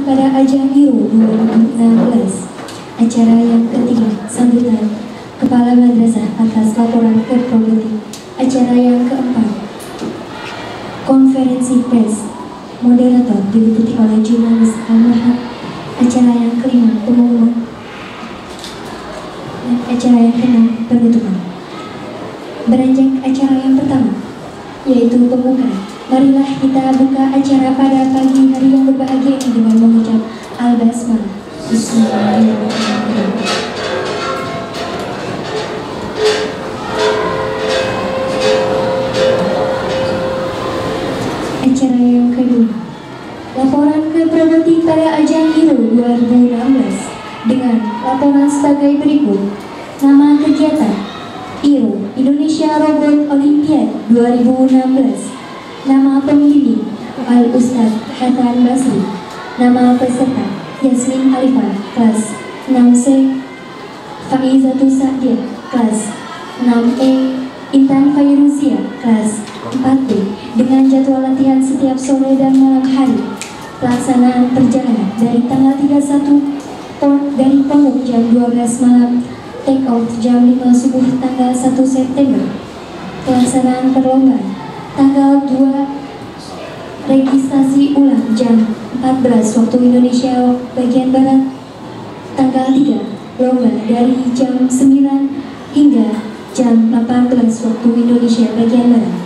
pada ajang Hero 2016. Acara yang ketiga, sambutan Kepala Madrasah atas laporan Keprobetik. Acara yang keempat, konferensi pers. Moderator diliputi oleh jurnalis Al-Mahad. Acara yang kelima, pengumuman. Dan acara yang keenam, penutupan. Beranjak acara yang pertama, yaitu pembukaan. Marilah kita buka acara pada pagi hari yang berbahagia ini dengan mengucap Al-Basmalah. Bismillahirrahmanirrahim. Acara yang kedua, laporan Keprobetik pada ajang Hero 2016 dengan laporan sebagai berikut. Nama kegiatan Hero Indonesia Robot Olimpiade 2016. Nama pembimbing Al-Ustadz Hasan Basri. Nama peserta Yasmin Alifah, kelas 6C. Faizatul Sa'diah, kelas 6E. Intan Fairuzia, kelas 4B, dengan jadwal latihan setiap sore dan malam hari. Pelaksanaan perjalanan dari tanggal 31 dari Pamuk jam 12 malam, take off jam 5 subuh tanggal 1 September. Pelaksanaan perlombaan tanggal 2, registrasi ulang jam 14 waktu Indonesia bagian Barat. Tanggal 3, lomba dari jam 9 hingga jam 18 waktu Indonesia bagian Barat.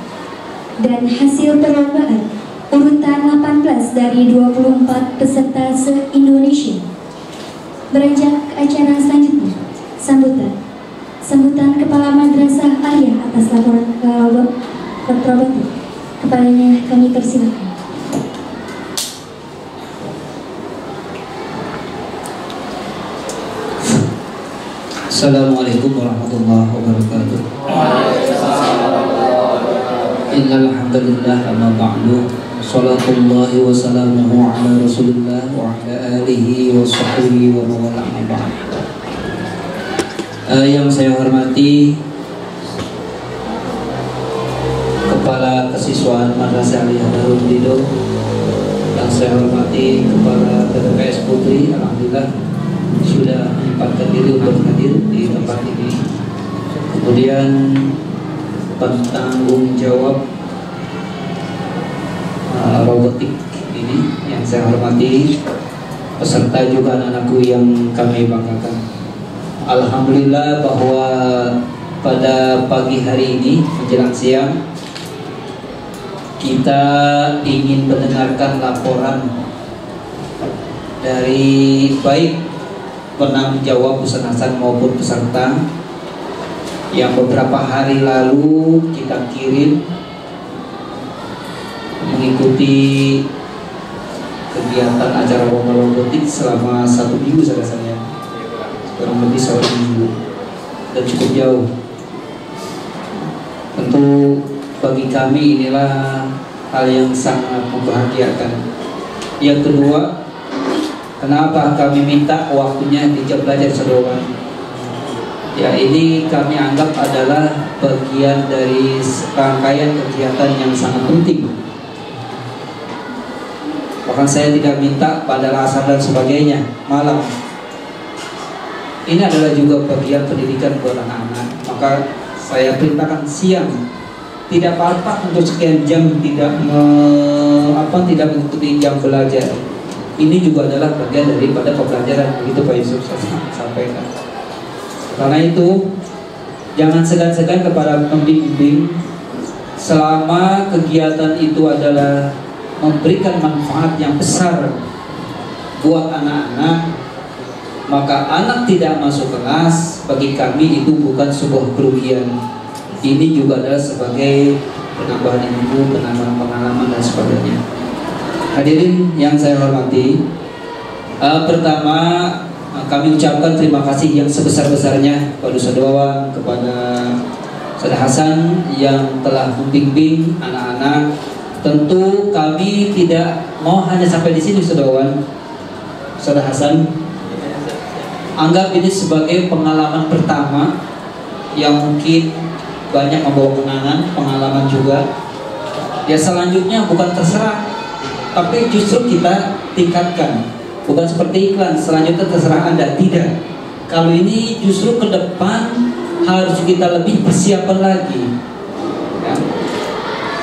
Dan hasil perlombaan urutan 18 dari 24 peserta se-Indonesia. Beranjak ke acara selanjutnya, sambutan Kepala Madrasah Aliyah atas laporan Keprobetik. Kepadanya kami persilakan. Assalamualaikum warahmatullahi wabarakatuh. Innal hamdalillah amma ba'du. Shalatullahi wa salamuhu ala Rasulillah wa ala alihi wa sahbihi wa mawala amma ba'd. Yang saya hormati Kepala Kesiswaan Madrasah Aliyah Darul Dido, yang saya hormati Kepala PTPS Putri, alhamdulillah sudah menyempatkan diri untuk hadir di tempat ini. Kemudian penanggung jawab robotik ini yang saya hormati, peserta juga anak-anakku yang kami banggakan. Alhamdulillah bahwa pada pagi hari ini menjelang siang kita ingin mendengarkan laporan dari baik penanggung jawab Ustaz Hasan maupun peserta yang beberapa hari lalu kita kirim mengikuti kegiatan acara lomba robotik selama 1 minggu saya kurang lebih 1 minggu dan cukup jauh. Tentu bagi kami inilah hal yang sangat membahagiakan. Yang kedua, kenapa kami minta waktunya di jam belajar seruan? Ya, ini kami anggap adalah bagian dari rangkaian kegiatan yang sangat penting. Bahkan saya tidak minta pada asar dan sebagainya malam. Ini adalah juga bagian pendidikan buat anak-anak. Maka saya perintahkan siang. Tidak apa-apa untuk sekian jam tidak mengikuti jam belajar. Ini juga adalah bagian daripada pembelajaran, begitu Pak Yusuf saya sampaikan. Karena itu jangan segan-segan kepada pembimbing, selama kegiatan itu adalah memberikan manfaat yang besar buat anak-anak, maka anak tidak masuk kelas bagi kami itu bukan sebuah kerugian. Ini juga adalah sebagai penambahan ilmu, penambahan pengalaman dan sebagainya. Hadirin yang saya hormati, pertama kami ucapkan terima kasih yang sebesar-besarnya kepada Ustaz Wawan, kepada Ustaz Hasan yang telah membimbing anak-anak. Tentu kami tidak mau hanya sampai di sini Ustaz Wawan, Ustaz Hasan. Anggap ini sebagai pengalaman pertama yang mungkin banyak membawa kenangan, pengalaman juga. Ya selanjutnya bukan terserah, tapi justru kita tingkatkan. Bukan seperti iklan, selanjutnya terserah Anda. Tidak. Kalau ini justru ke depan harus kita lebih persiapan lagi. Ya.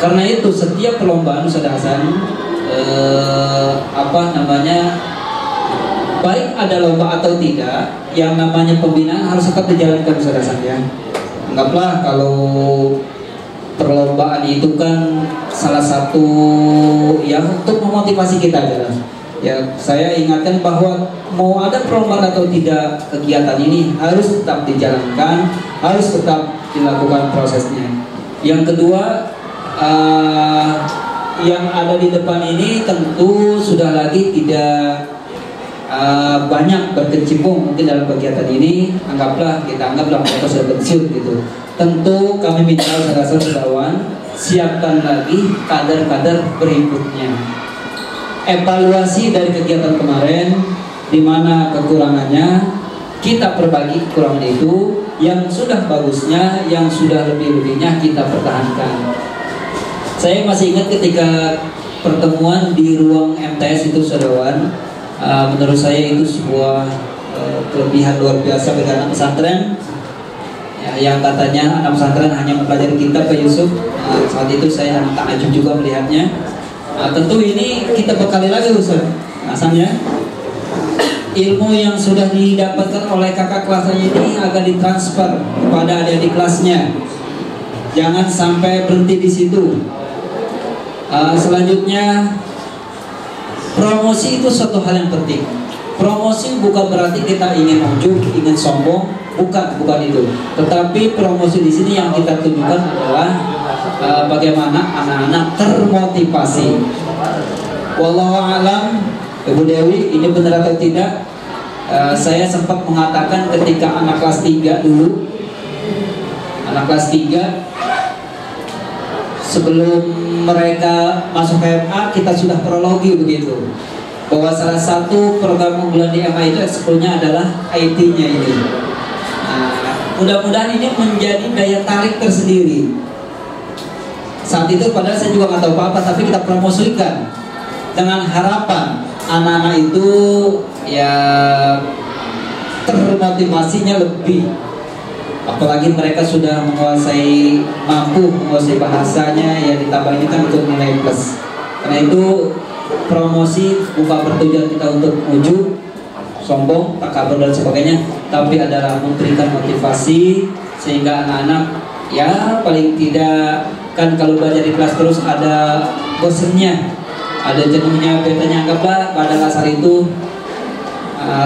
Karena itu setiap perlombaan Ustaz Hasan, baik ada lomba atau tidak, yang namanya pembinaan harus tetap dijalankan Ustaz Hasan ya. Anggaplah kalau perlombaan itu kan salah satu yang untuk memotivasi kita aja. Ya, saya ingatkan bahwa mau ada perlombaan atau tidak, kegiatan ini harus tetap dijalankan, harus tetap dilakukan prosesnya. Yang kedua, yang ada di depan ini tentu sudah lagi tidak banyak berkecimpung mungkin dalam kegiatan ini. Kita anggaplah mereka sudah pensiun gitu. Tentu kami minta saudara-saudarawan siapkan lagi kader-kader berikutnya. Evaluasi dari kegiatan kemarin, di mana kekurangannya kita perbaiki kekurangan itu, yang sudah bagusnya, yang sudah lebih-lebihnya kita pertahankan. Saya masih ingat ketika pertemuan di ruang MTS itu saudarawan, menurut saya itu sebuah kelebihan luar biasa bagi anak pesantren ya, yang katanya anak pesantren hanya mempelajari kitab Pak Yusuf. Saat itu saya takjub juga melihatnya. Tentu ini kita bekali lagi Ustaz Hasan ya. Ilmu yang sudah didapatkan oleh kakak kelasnya ini agar ditransfer kepada adik-adik kelasnya. Jangan sampai berhenti di situ. Selanjutnya, promosi itu suatu hal yang penting. Promosi bukan berarti kita ingin ujub, ingin sombong, bukan itu. Tetapi promosi di sini yang kita tunjukkan adalah bagaimana anak-anak termotivasi. Wallahu a'lam, Ibu Dewi, ini benar atau tidak? Saya sempat mengatakan ketika anak kelas 3 dulu, anak kelas 3 sebelum mereka masuk MA kita sudah prologi begitu, bahwa salah satu program unggulan di MA itu ekskulnya adalah IT-nya ini. Mudah-mudahan ini menjadi daya tarik tersendiri. Saat itu padahal saya juga nggak tahu apa-apa, tapi kita promosikan dengan harapan anak-anak itu ya termotivasinya lebih. Apalagi mereka sudah mampu menguasai bahasanya, ya ditambah ini kan untuk nilai plus. Karena itu promosi bukan bertujuan kita untuk ujub, sombong, takabur dan sebagainya, tapi adalah memberikan motivasi sehingga anak-anak ya paling tidak kan kalau belajar di kelas terus ada bosennya, ada jenuhnya, betanya. Anggaplah pada dasar itu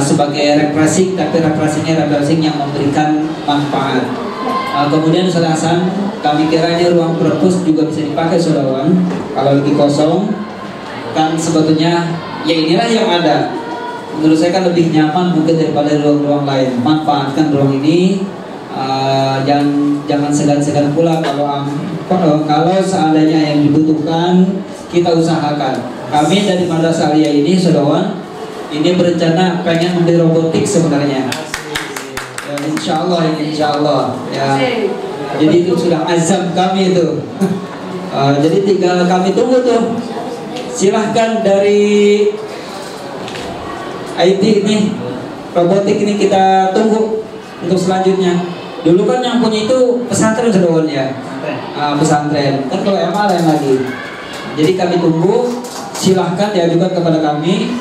sebagai refreshing, tapi refreshing yang memberikan manfaat. Kemudian Ustaz Hasan, kami kira ini ruang perpus juga bisa dipakai saudarawan. Kalau lagi kosong, kan sebetulnya ya inilah yang ada. Menurut saya kan lebih nyaman mungkin daripada ruang-ruang lain. Manfaatkan ruang ini. Jangan segan-segan pula kalau seandainya yang dibutuhkan kita usahakan. Kami dari Madrasah Aliyah ini saudarawan, ini berencana pengen membeli robotik sebenarnya. Ya, insya Allah ya. Jadi itu sudah azam kami itu. Jadi tinggal kami tunggu tuh. Silahkan dari IT ini, robotik ini kita tunggu untuk selanjutnya. Dulu kan yang punya itu pesantren saudara ya. Pesantren. Kan kalau MA lain lagi. Jadi kami tunggu. Silahkan diajukan kepada kami.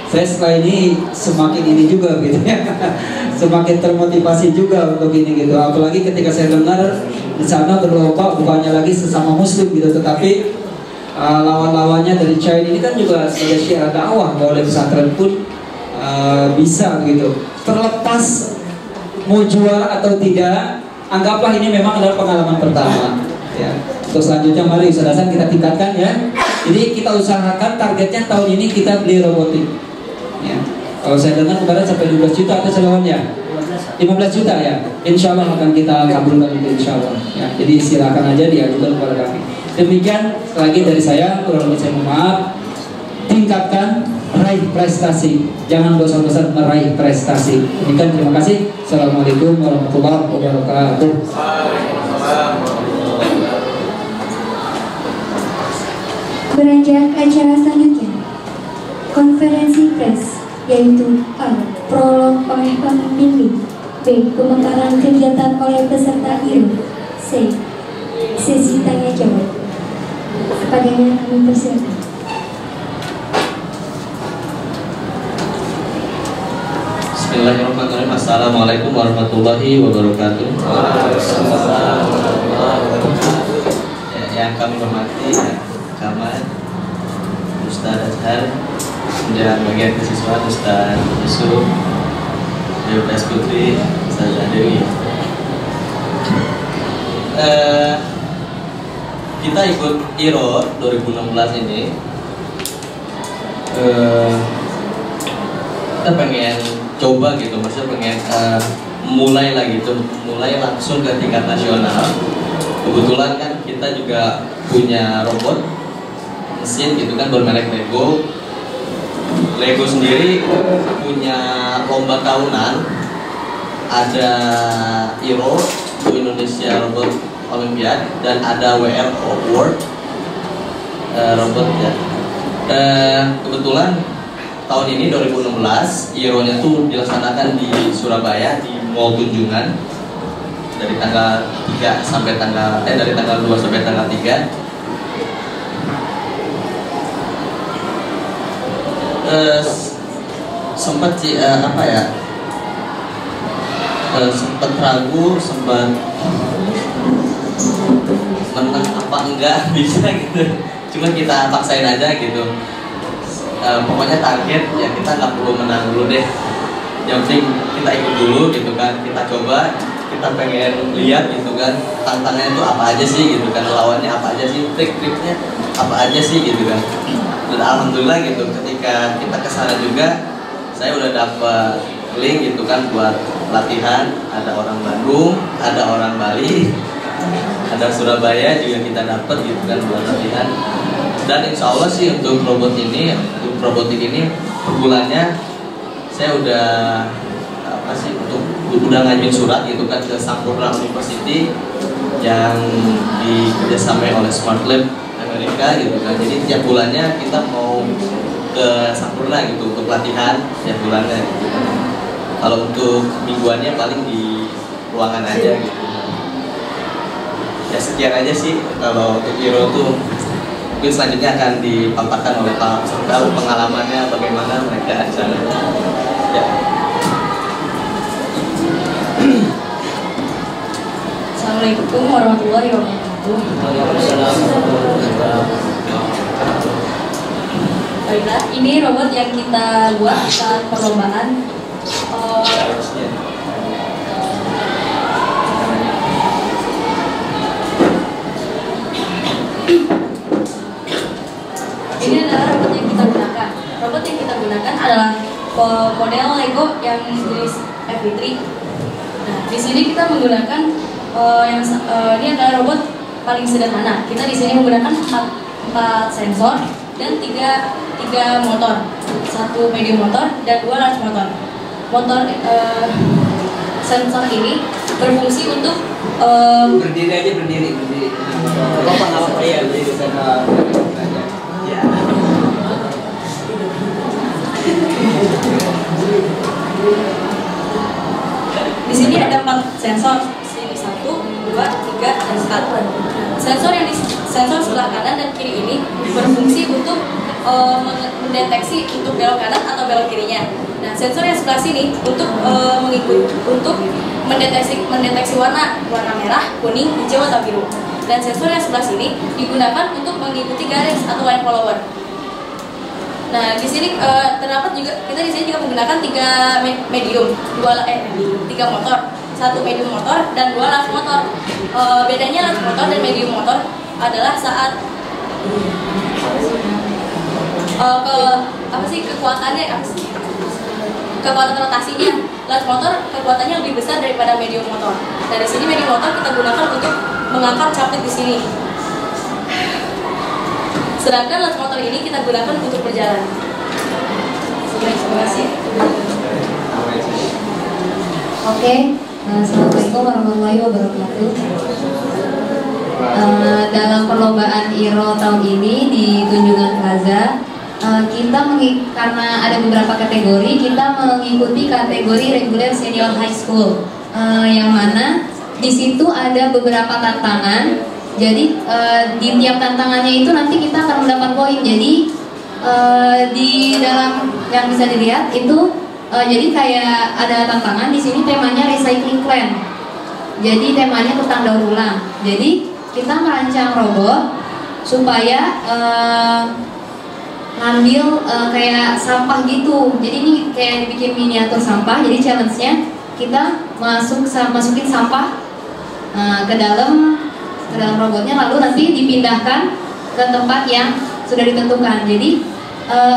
Saya setelah ini semakin ini juga gitu ya. Semakin termotivasi juga untuk ini gitu. Apalagi ketika saya dengar di sana berlomba bukannya lagi sesama muslim gitu, tetapi lawan-lawannya dari China ini kan juga sebagai syiar dakwah oleh pesantren pun bisa gitu. Terlepas mau juara atau tidak, anggaplah ini memang adalah pengalaman pertama ya. Untuk selanjutnya mari Ustaz Hasan kita tingkatkan ya. Jadi kita usahakan targetnya tahun ini kita beli robotik ya. Kalau saya dengar kemarin sampai 12 juta ada seluruhnya 15 juta ya. Insya Allah akan kita kabulkan itu insya Allah ya. Jadi silakan aja diajukan kepada kami. Demikian lagi dari saya, kurang lebih saya mohon maaf. Tingkatkan, raih prestasi, jangan bosan-bosan meraih prestasi. Demikian, terima kasih. Assalamualaikum warahmatullahi wabarakatuh. Beranjak acara selanjutnya, konferensi pers yaitu A. Prolog oleh pembimbing, B. Pemekaran kegiatan oleh peserta IRO, C. Sesi tanya jawab. Kepadanya kami persilakan. Bismillahirrahmanirrahim. Assalamualaikum warahmatullahi wabarakatuh. Yang kami hormati Kamal, Ustaz Azhar, dan bagian kesiswaan Ustaz Yusuf, Dewas Putri, Ustaz Dewi. Kita ikut IRO 2016 ini. Kita pengen coba gitu, maksudnya pengen mulai lagi tuh, mulai langsung ke tingkat nasional. Kebetulan kan kita juga punya robot mesin gitu kan, bermerek Lego. Lego sendiri punya lomba tahunan, ada IRO Indonesia Robot Olympiad dan ada WRO World Robot ya. Kebetulan tahun ini 2016 IRO-nya tuh dilaksanakan di Surabaya di Mall Tunjungan dari tanggal 3 sampai dari tanggal 2 sampai tanggal 3. Sempat sih sempat ragu, sempat menang apa enggak bisa gitu. Cuma kita paksain aja gitu. Pokoknya target ya kita nggak perlu menang dulu deh, yang penting kita ikut dulu gitu kan, kita coba, kita pengen lihat gitu kan tantangannya itu apa aja sih gitu kan, lawannya apa aja sih, trik-triknya apa aja sih gitu kan. Dan alhamdulillah gitu ketika kita kesana juga saya udah dapat link gitu kan buat latihan, ada orang Bandung, ada orang Bali, ada Surabaya juga kita dapat gitu kan buat latihan. Dan insya Allah sih untuk robotik ini per bulannya saya udah udah ngajuin surat gitu kan ke Sampurna University yang dikerjasamai oleh Smart Lab Amerika gitu kan. Jadi tiap bulannya kita mau ke Sampurna gitu untuk latihan tiap bulannya gitu. Kalau untuk mingguannya paling di ruangan aja gitu. Ya sekian aja sih kalau untuk IRO tuh. Mungkin selanjutnya akan dipaparkan oleh Pak peserta pengalamannya bagaimana mereka di sana. Ya. Assalamualaikum warahmatullahi wabarakatuh. Baiklah, ini robot yang kita buat saat perlombaan. Ini adalah robot yang kita gunakan. Robot yang kita gunakan adalah model Lego yang jenis FB3. Nah, di sini kita menggunakan ini adalah robot paling sederhana. Kita di sini menggunakan 4 sensor dan 3 motor, 1 medium motor dan 2 large motor. Sensor ini berfungsi untuk berdiri. Apa ya berdiri sana. Ya. Di sini ada 4 sensor. Sini 1, 2, 3, dan 4. Sensor sebelah kanan dan kiri ini berfungsi untuk mendeteksi untuk belok kanan atau belok kirinya. Nah, sensor yang sebelah sini untuk mendeteksi warna merah, kuning, hijau atau biru. Dan sensor yang sebelah sini digunakan untuk mengikuti garis atau line follower. Nah, di sini terdapat juga kita di sini juga menggunakan 3 medium, 3 motor, 1 medium motor dan 2 large motor. Bedanya large motor dan medium motor adalah saat kekuatan rotasinya. Large motor kekuatannya lebih besar daripada medium motor. Dari sini medium motor kita gunakan untuk mengangkat capit di sini. Sedangkan large motor ini kita gunakan untuk berjalan. Terima kasih. Oke, assalamualaikum warahmatullahi wabarakatuh. Dalam perlombaan IRO tahun ini di Tunjungan Plaza, karena ada beberapa kategori, kita mengikuti kategori reguler senior high school, yang mana di situ ada beberapa tantangan. Jadi di tiap tantangannya itu nanti kita akan mendapat poin. Jadi di dalam yang bisa dilihat itu, jadi kayak ada tantangan di sini, temanya recycling plan. Jadi temanya tentang daur ulang. Jadi kita merancang robot supaya ngambil kayak sampah gitu. Jadi ini kayak bikin miniatur sampah. Jadi challenge-nya kita masukin sampah ke dalam robotnya, lalu nanti dipindahkan ke tempat yang sudah ditentukan. Jadi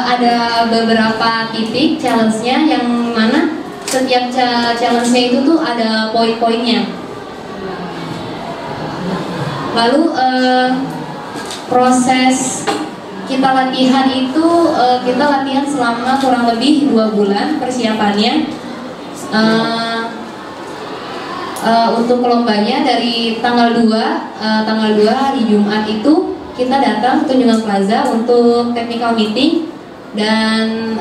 ada beberapa titik challenge-nya yang mana setiap challenge-nya itu tuh ada poin-poinnya. Lalu proses kita latihan itu kita latihan selama kurang lebih 2 bulan persiapannya. Untuk kelompanya dari tanggal 2 hari Jumat itu kita datang ke Tunjungan Plaza untuk technical meeting dan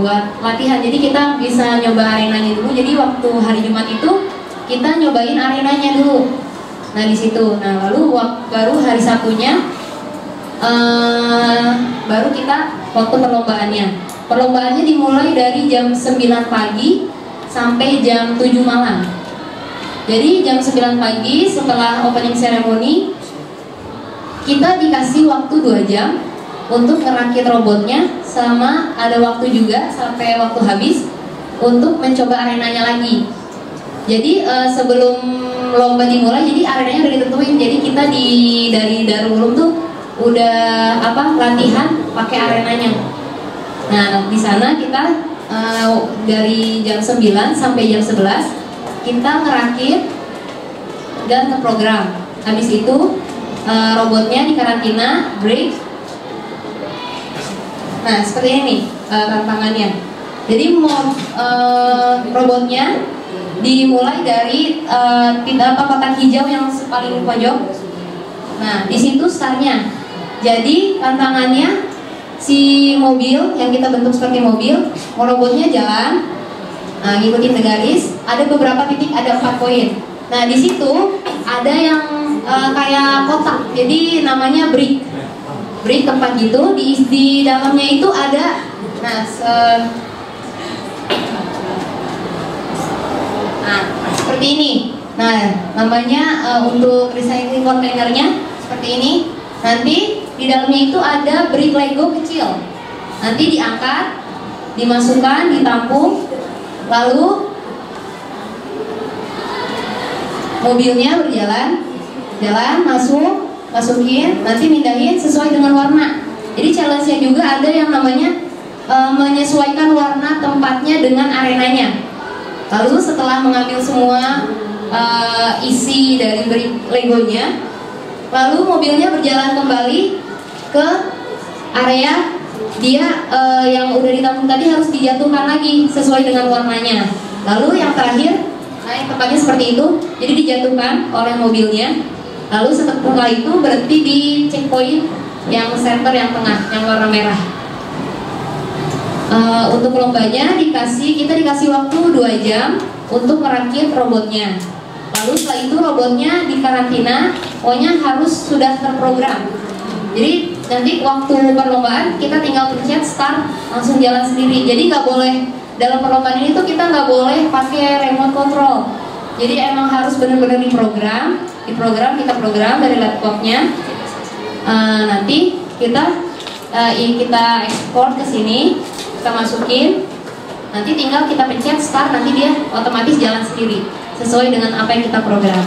buat latihan. Jadi kita bisa nyoba arenanya dulu. Jadi waktu hari Jumat itu kita nyobain arenanya dulu. Nah di situ. Nah lalu baru hari Sabtunya baru kita waktu perlombaannya. Perlombaannya dimulai dari jam 9 pagi sampai jam 7 malam. Jadi jam 9 pagi setelah opening ceremony kita dikasih waktu 2 jam untuk ngerakit robotnya, sama ada waktu juga sampai waktu habis untuk mencoba arenanya lagi. Jadi sebelum lomba dimulai, jadi arenanya udah ditentuin. Jadi kita dari Darul Ulum tuh udah latihan pakai arenanya. Nah di sana kita dari jam 9 sampai jam 11 kita ngerakit dan ngeprogram. Habis itu robotnya dikarantina, break. Nah seperti ini tantangannya. Jadi robotnya dimulai dari kotak hijau yang paling pojok. Nah di situ startnya. Jadi tantangannya si mobil yang kita bentuk seperti mobil, robotnya jalan, ngikutin garis. Ada beberapa titik, ada 4 poin. Nah di situ ada yang kayak kotak, jadi namanya brick tempat gitu. Di dalamnya itu ada, seperti ini. Nah namanya untuk recycling containernya seperti ini. Nanti di dalamnya itu ada brick Lego kecil. Nanti diangkat, dimasukkan, ditampung, lalu mobilnya jalan, masukin, nanti mindahin sesuai dengan warna. Jadi challenge-nya juga ada yang namanya menyesuaikan warna tempatnya dengan arenanya. Lalu setelah mengambil semua isi dari brick Legonya, lalu mobilnya berjalan kembali ke area dia yang udah ditampung tadi, harus dijatuhkan lagi sesuai dengan warnanya. Lalu yang terakhir, tempatnya seperti itu, jadi dijatuhkan oleh mobilnya. Lalu setelah itu berhenti di checkpoint yang center yang tengah, yang warna merah. Untuk lombanya kita dikasih waktu 2 jam untuk merakit robotnya. Lalu setelah itu robotnya dikarantina, pokoknya harus sudah terprogram. Jadi nanti waktu perlombaan kita tinggal pencet start, langsung jalan sendiri. Jadi nggak boleh, dalam perlombaan ini tuh kita nggak boleh pakai remote control. Jadi emang harus benar-benar diprogram kita program dari laptopnya. Nanti kita ekspor ke sini, kita masukin, nanti tinggal kita pencet start, nanti dia otomatis jalan sendiri sesuai dengan apa yang kita program.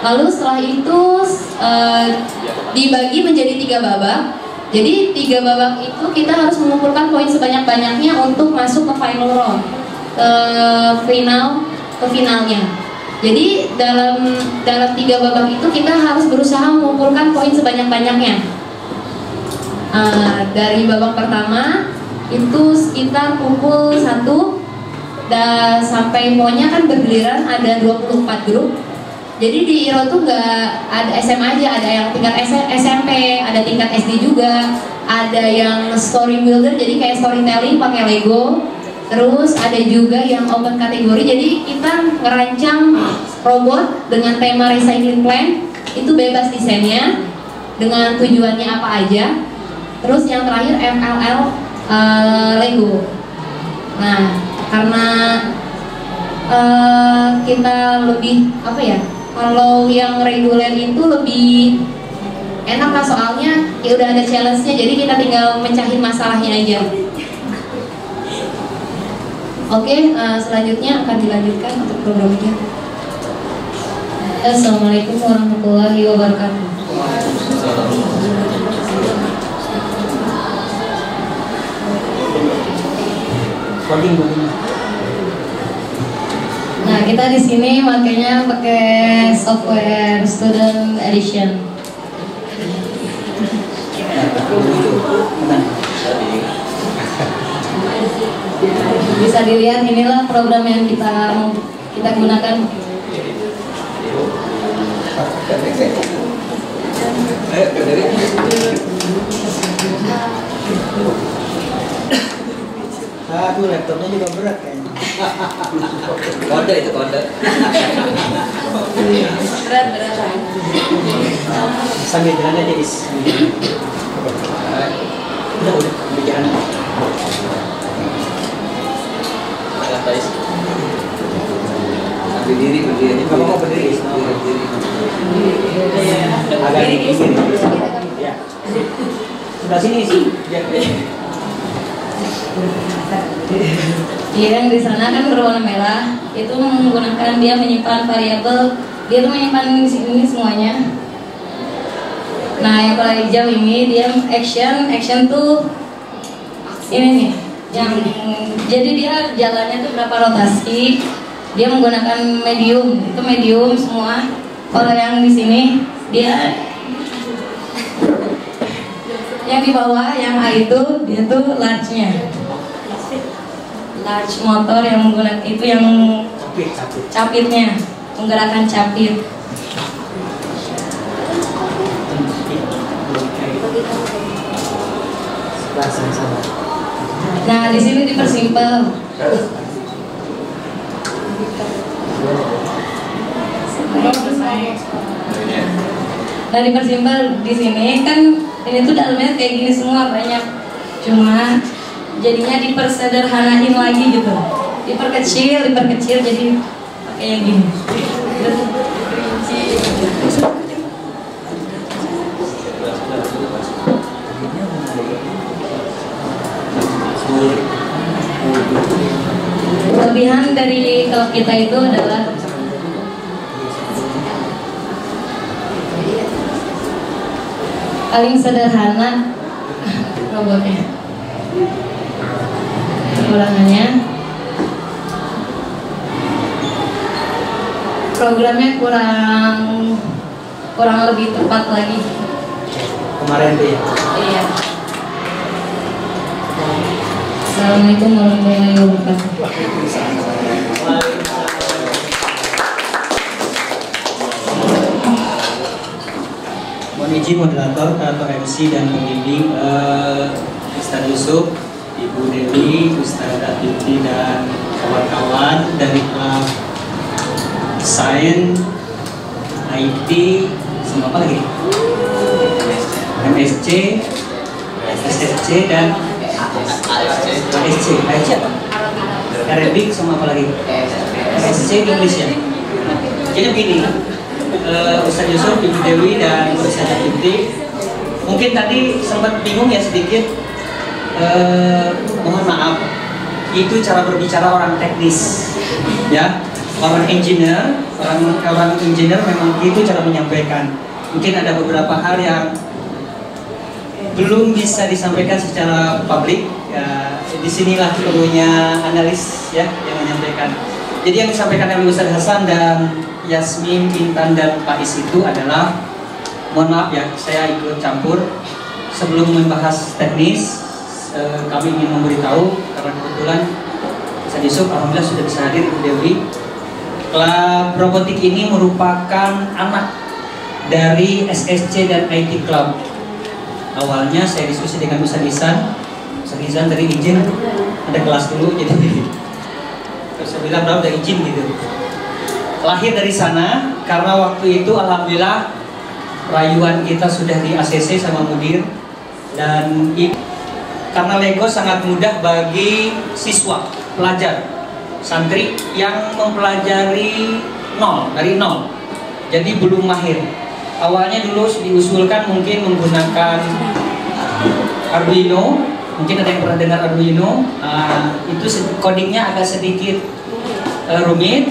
Lalu setelah itu dibagi menjadi 3 babak. Jadi 3 babak itu kita harus mengumpulkan poin sebanyak-banyaknya untuk masuk ke final round, ke finalnya. Jadi dalam 3 babak itu kita harus berusaha mengumpulkan poin sebanyak-banyaknya. Dari babak pertama itu sekitar pukul 1 dan sampai pokoknya kan bergiliran, ada 24 grup. Jadi di IRO tuh nggak ada SMA aja, ada yang tingkat SMP, ada tingkat SD juga. ada yang story builder, jadi kayak storytelling pakai Lego. Terus ada juga yang open kategori, jadi kita ngerancang robot dengan tema recycling plan, itu bebas desainnya dengan tujuannya apa aja. Terus yang terakhir MLL Lego. Nah, karena kita lebih apa ya? Kalau yang reguler itu lebih enak lah, soalnya ya udah ada challenge-nya, jadi kita tinggal mencahin masalahnya aja. Oke, selanjutnya akan dilanjutkan untuk programnya. Assalamualaikum warahmatullahi wabarakatuh. Nah, kita di sini makanya pakai software Student Edition. Bisa dilihat, inilah program yang kita gunakan. Aduh, laptopnya juga berat kayaknya. Kode itu kode. Berat. Sambil jalan aja Is. Udah bicara. Berdiri aja. Kamu mau berdiri? Berdiri. Agak di sini. Ya. Sebelah sini sih. Ya. Dia yang di sana kan berwarna merah, itu menggunakan dia menyimpan variabel, dia tuh menyimpan ini semuanya. Nah, yang kalau hijau ini dia action tuh ini nih, yang jadi dia jalannya tuh berapa rotasi, dia menggunakan medium, itu medium semua. Kalau yang di sini dia yang di bawah, yang A itu dia tuh large-nya. Large motor yang menggunakan itu yang capitnya, menggerakkan capit. Nah, di sini dipersimpel. Nah, dipersimpel di sini kan ini tuh dalamnya kayak gini semua banyak. Cuma jadinya dipersederhanain lagi gitu, diperkecil jadi pakai yang gini. Kelebihan dari klub kita itu adalah paling sederhana robotnya. Kekurangannya programnya kurang lebih tepat lagi. Kemarin tuh ya. Iya. Assalamualaikum warahmatullahi wabarakatuh. Mohon izin moderator atau MC dan pembimbing Ustaz Yusuf, Ibu Dewi, Ustaz Aditi dan kawan-kawan dari klub Sains, IT, sama apa lagi? MSC, SSC dan ASC apa? Arabic sama apa lagi? SSC English ya. Jadi begini, Ustaz Yusuf, Ibu Dewi dan Ustaz Aditi, mungkin tadi sempat bingung ya sedikit. Mohon maaf, itu cara berbicara orang teknis, ya, orang engineer memang itu cara menyampaikan. Mungkin ada beberapa hal yang belum bisa disampaikan secara publik. Ya, disinilah perlunya analis ya yang menyampaikan. Jadi yang disampaikan oleh Ustaz Hasan dan Yasmin, Intan dan Pak Is itu adalah, mohon maaf ya, saya ikut campur. Sebelum membahas teknis, kami ingin memberitahu karena kebetulan Ustaz Yusuf alhamdulillah sudah bisa hadir, Ibu Dewi. Klub robotik ini merupakan anak dari SSC dan IT Club. Awalnya saya diskusi dengan Ustaz Ihsan dari izin ada kelas dulu, jadi terus saya bilang udah izin gitu. Lahir dari sana karena waktu itu alhamdulillah rayuan kita sudah di ACC sama mudir, dan karena Lego sangat mudah bagi siswa, pelajar, santri yang mempelajari dari nol, jadi belum mahir. Awalnya dulu diusulkan mungkin menggunakan Arduino, mungkin ada yang pernah dengar Arduino. Itu codingnya agak sedikit rumit,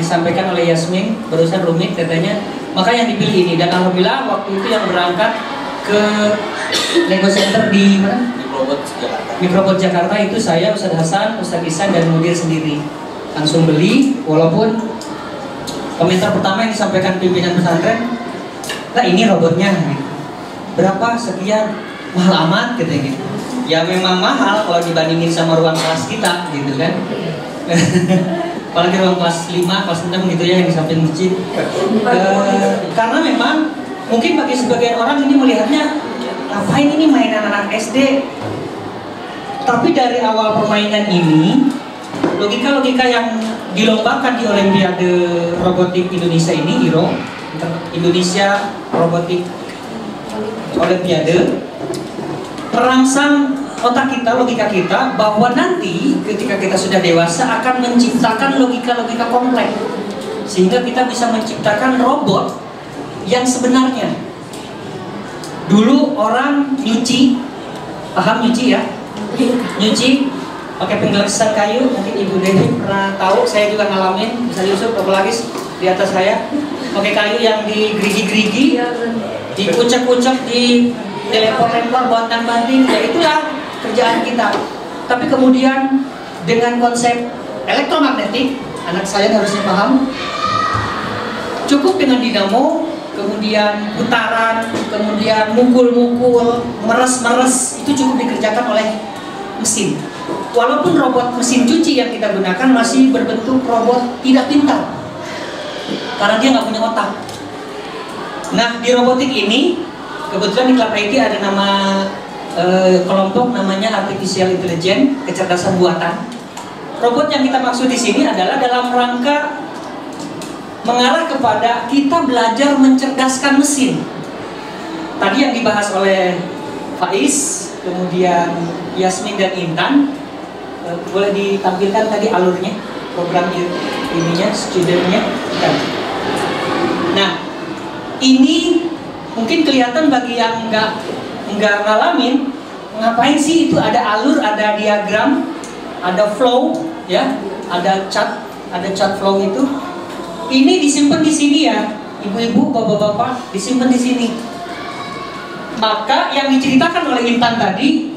disampaikan oleh Yasmin barusan, rumit katanya, maka yang dipilih ini. Dan alhamdulillah waktu itu yang berangkat ke Lego Center di mana? Mikrobot Jakarta itu saya, Ustaz Hasan, Ustaz Ihsan, dan mudir sendiri langsung beli. Walaupun komentar pertama yang disampaikan pimpinan pesantren, nah ini robotnya gitu. Berapa sekian, mahal amat gitu. Ya memang mahal kalau dibandingin sama ruang kelas kita gitu kan. Apalagi ruang kelas 5, kelas 6 gitu ya yang di samping masjid. Karena memang mungkin bagi sebagian orang ini melihatnya, ngapain ini mainan anak SD. Tapi dari awal permainan ini, logika-logika yang dilombakan di Olimpiade Robotik Indonesia ini, Indonesia Robotik Olimpiade, merangsang otak kita, logika kita, bahwa nanti ketika kita sudah dewasa akan menciptakan logika-logika kompleks, sehingga kita bisa menciptakan robot yang sebenarnya. Dulu orang nyuci, paham nyuci ya? Nyuci pakai penggelasan kayu, mungkin Ibu Dewi pernah tahu, saya juga ngalamin, bisa Yusuf apalagi di atas saya, pakai kayu yang digerigi-gerigi, dikucek-kucek, dilempar-lempar, buatan banting, ya itulah kerjaan kita. Tapi kemudian dengan konsep elektromagnetik, anak saya harusnya paham, cukup dengan dinamo, kemudian putaran, kemudian mukul-mukul, meres-meres, itu cukup dikerjakan oleh mesin. Walaupun robot mesin cuci yang kita gunakan masih berbentuk robot tidak pintar, karena dia nggak punya otak. Nah, di robotik ini kebetulan di Club IT ada nama kelompok namanya Artificial Intelligence, kecerdasan buatan. Robot yang kita maksud di sini adalah dalam rangka mengarah kepada kita belajar mencerdaskan mesin. Tadi yang dibahas oleh Faiz, kemudian Yasmin dan Intan, boleh ditampilkan tadi alurnya, program ininya, studentnya. Nah, ini mungkin kelihatan bagi yang nggak ngalamin, ngapain sih itu ada alur, ada diagram, ada flow, ya, ada chart flow itu. Ini disimpan di sini ya, ibu-ibu, bapak-bapak, disimpan di sini. Maka yang diceritakan oleh Intan tadi,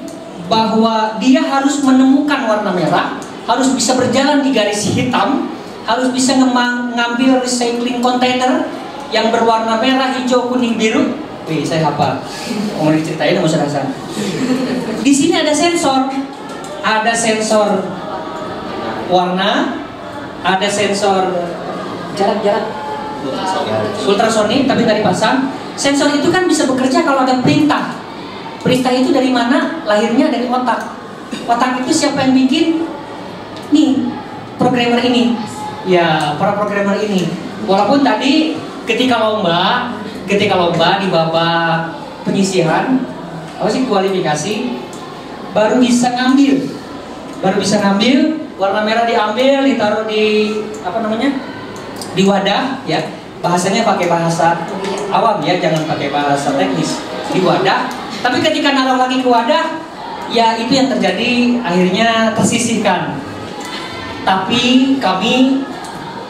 bahwa dia harus menemukan warna merah, harus bisa berjalan di garis hitam, harus bisa ngambil recycling container yang berwarna merah, hijau, kuning, biru. Wih, saya hafal. Mau diceritain sama Ustaz Hasan. Di sini ada sensor warna, ada sensor jarak ultrasonik tapi nggak dipasang. Sensor itu kan bisa bekerja kalau ada perintah. Perintah itu dari mana? Lahirnya dari otak. Otak itu siapa yang bikin? Nih, programmer ini. Ya, para programmer ini. Walaupun tadi ketika lomba di babak penyisihan, kualifikasi, baru bisa ngambil warna merah, diambil, ditaruh di di wadah, ya. Bahasanya pakai bahasa awam ya, jangan pakai bahasa teknis. Di wadah. Tapi ketika naruh lagi ke wadah, ya itu yang terjadi, akhirnya tersisihkan. Tapi kami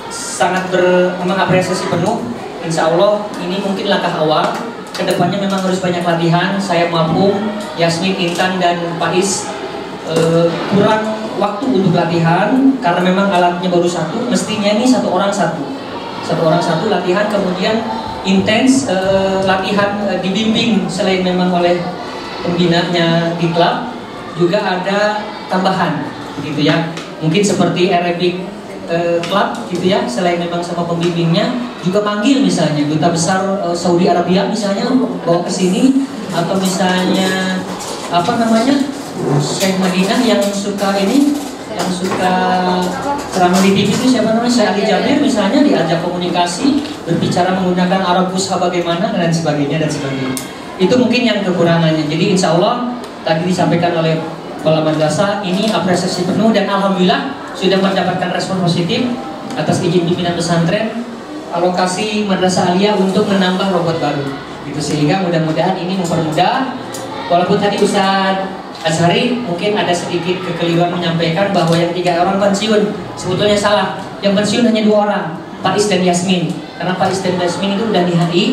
sangat mengapresiasi penuh. Insya Allah ini mungkin langkah awal. Kedepannya memang harus banyak latihan. Saya mampu, Yasmin, Intan, dan Faiz kurang waktu untuk latihan karena memang alatnya baru satu. Mestinya ini satu orang satu latihan, kemudian intens latihan dibimbing selain memang oleh pembinanya di klub, juga ada tambahan gitu ya, mungkin seperti aerobik klub gitu ya, selain memang sama pembimbingnya juga panggil misalnya duta besar Saudi Arabia misalnya bawa ke sini, atau misalnya apa namanya Syekh Madinah yang suka ini, yang suka ceramah di TV itu siapa namanya, Syekh Ali Jabir misalnya, diajak komunikasi berbicara menggunakan Arab Fusha bagaimana dan sebagainya dan sebagainya. Itu mungkin yang kekurangannya. Jadi insya Allah tadi disampaikan oleh kepala madrasah ini apresiasi penuh, dan alhamdulillah sudah mendapatkan respon positif atas izin pimpinan pesantren alokasi madrasah aliyah untuk menambah robot baru gitu, sehingga mudah-mudahan ini mempermudah. Walaupun tadi Ustaz Azhari mungkin ada sedikit kekeliruan menyampaikan bahwa yang 3 orang pensiun, sebetulnya salah. Yang pensiun hanya 2 orang, Pak Is dan Yasmin. Karena Pak Is dan Yasmin itu udah di HI,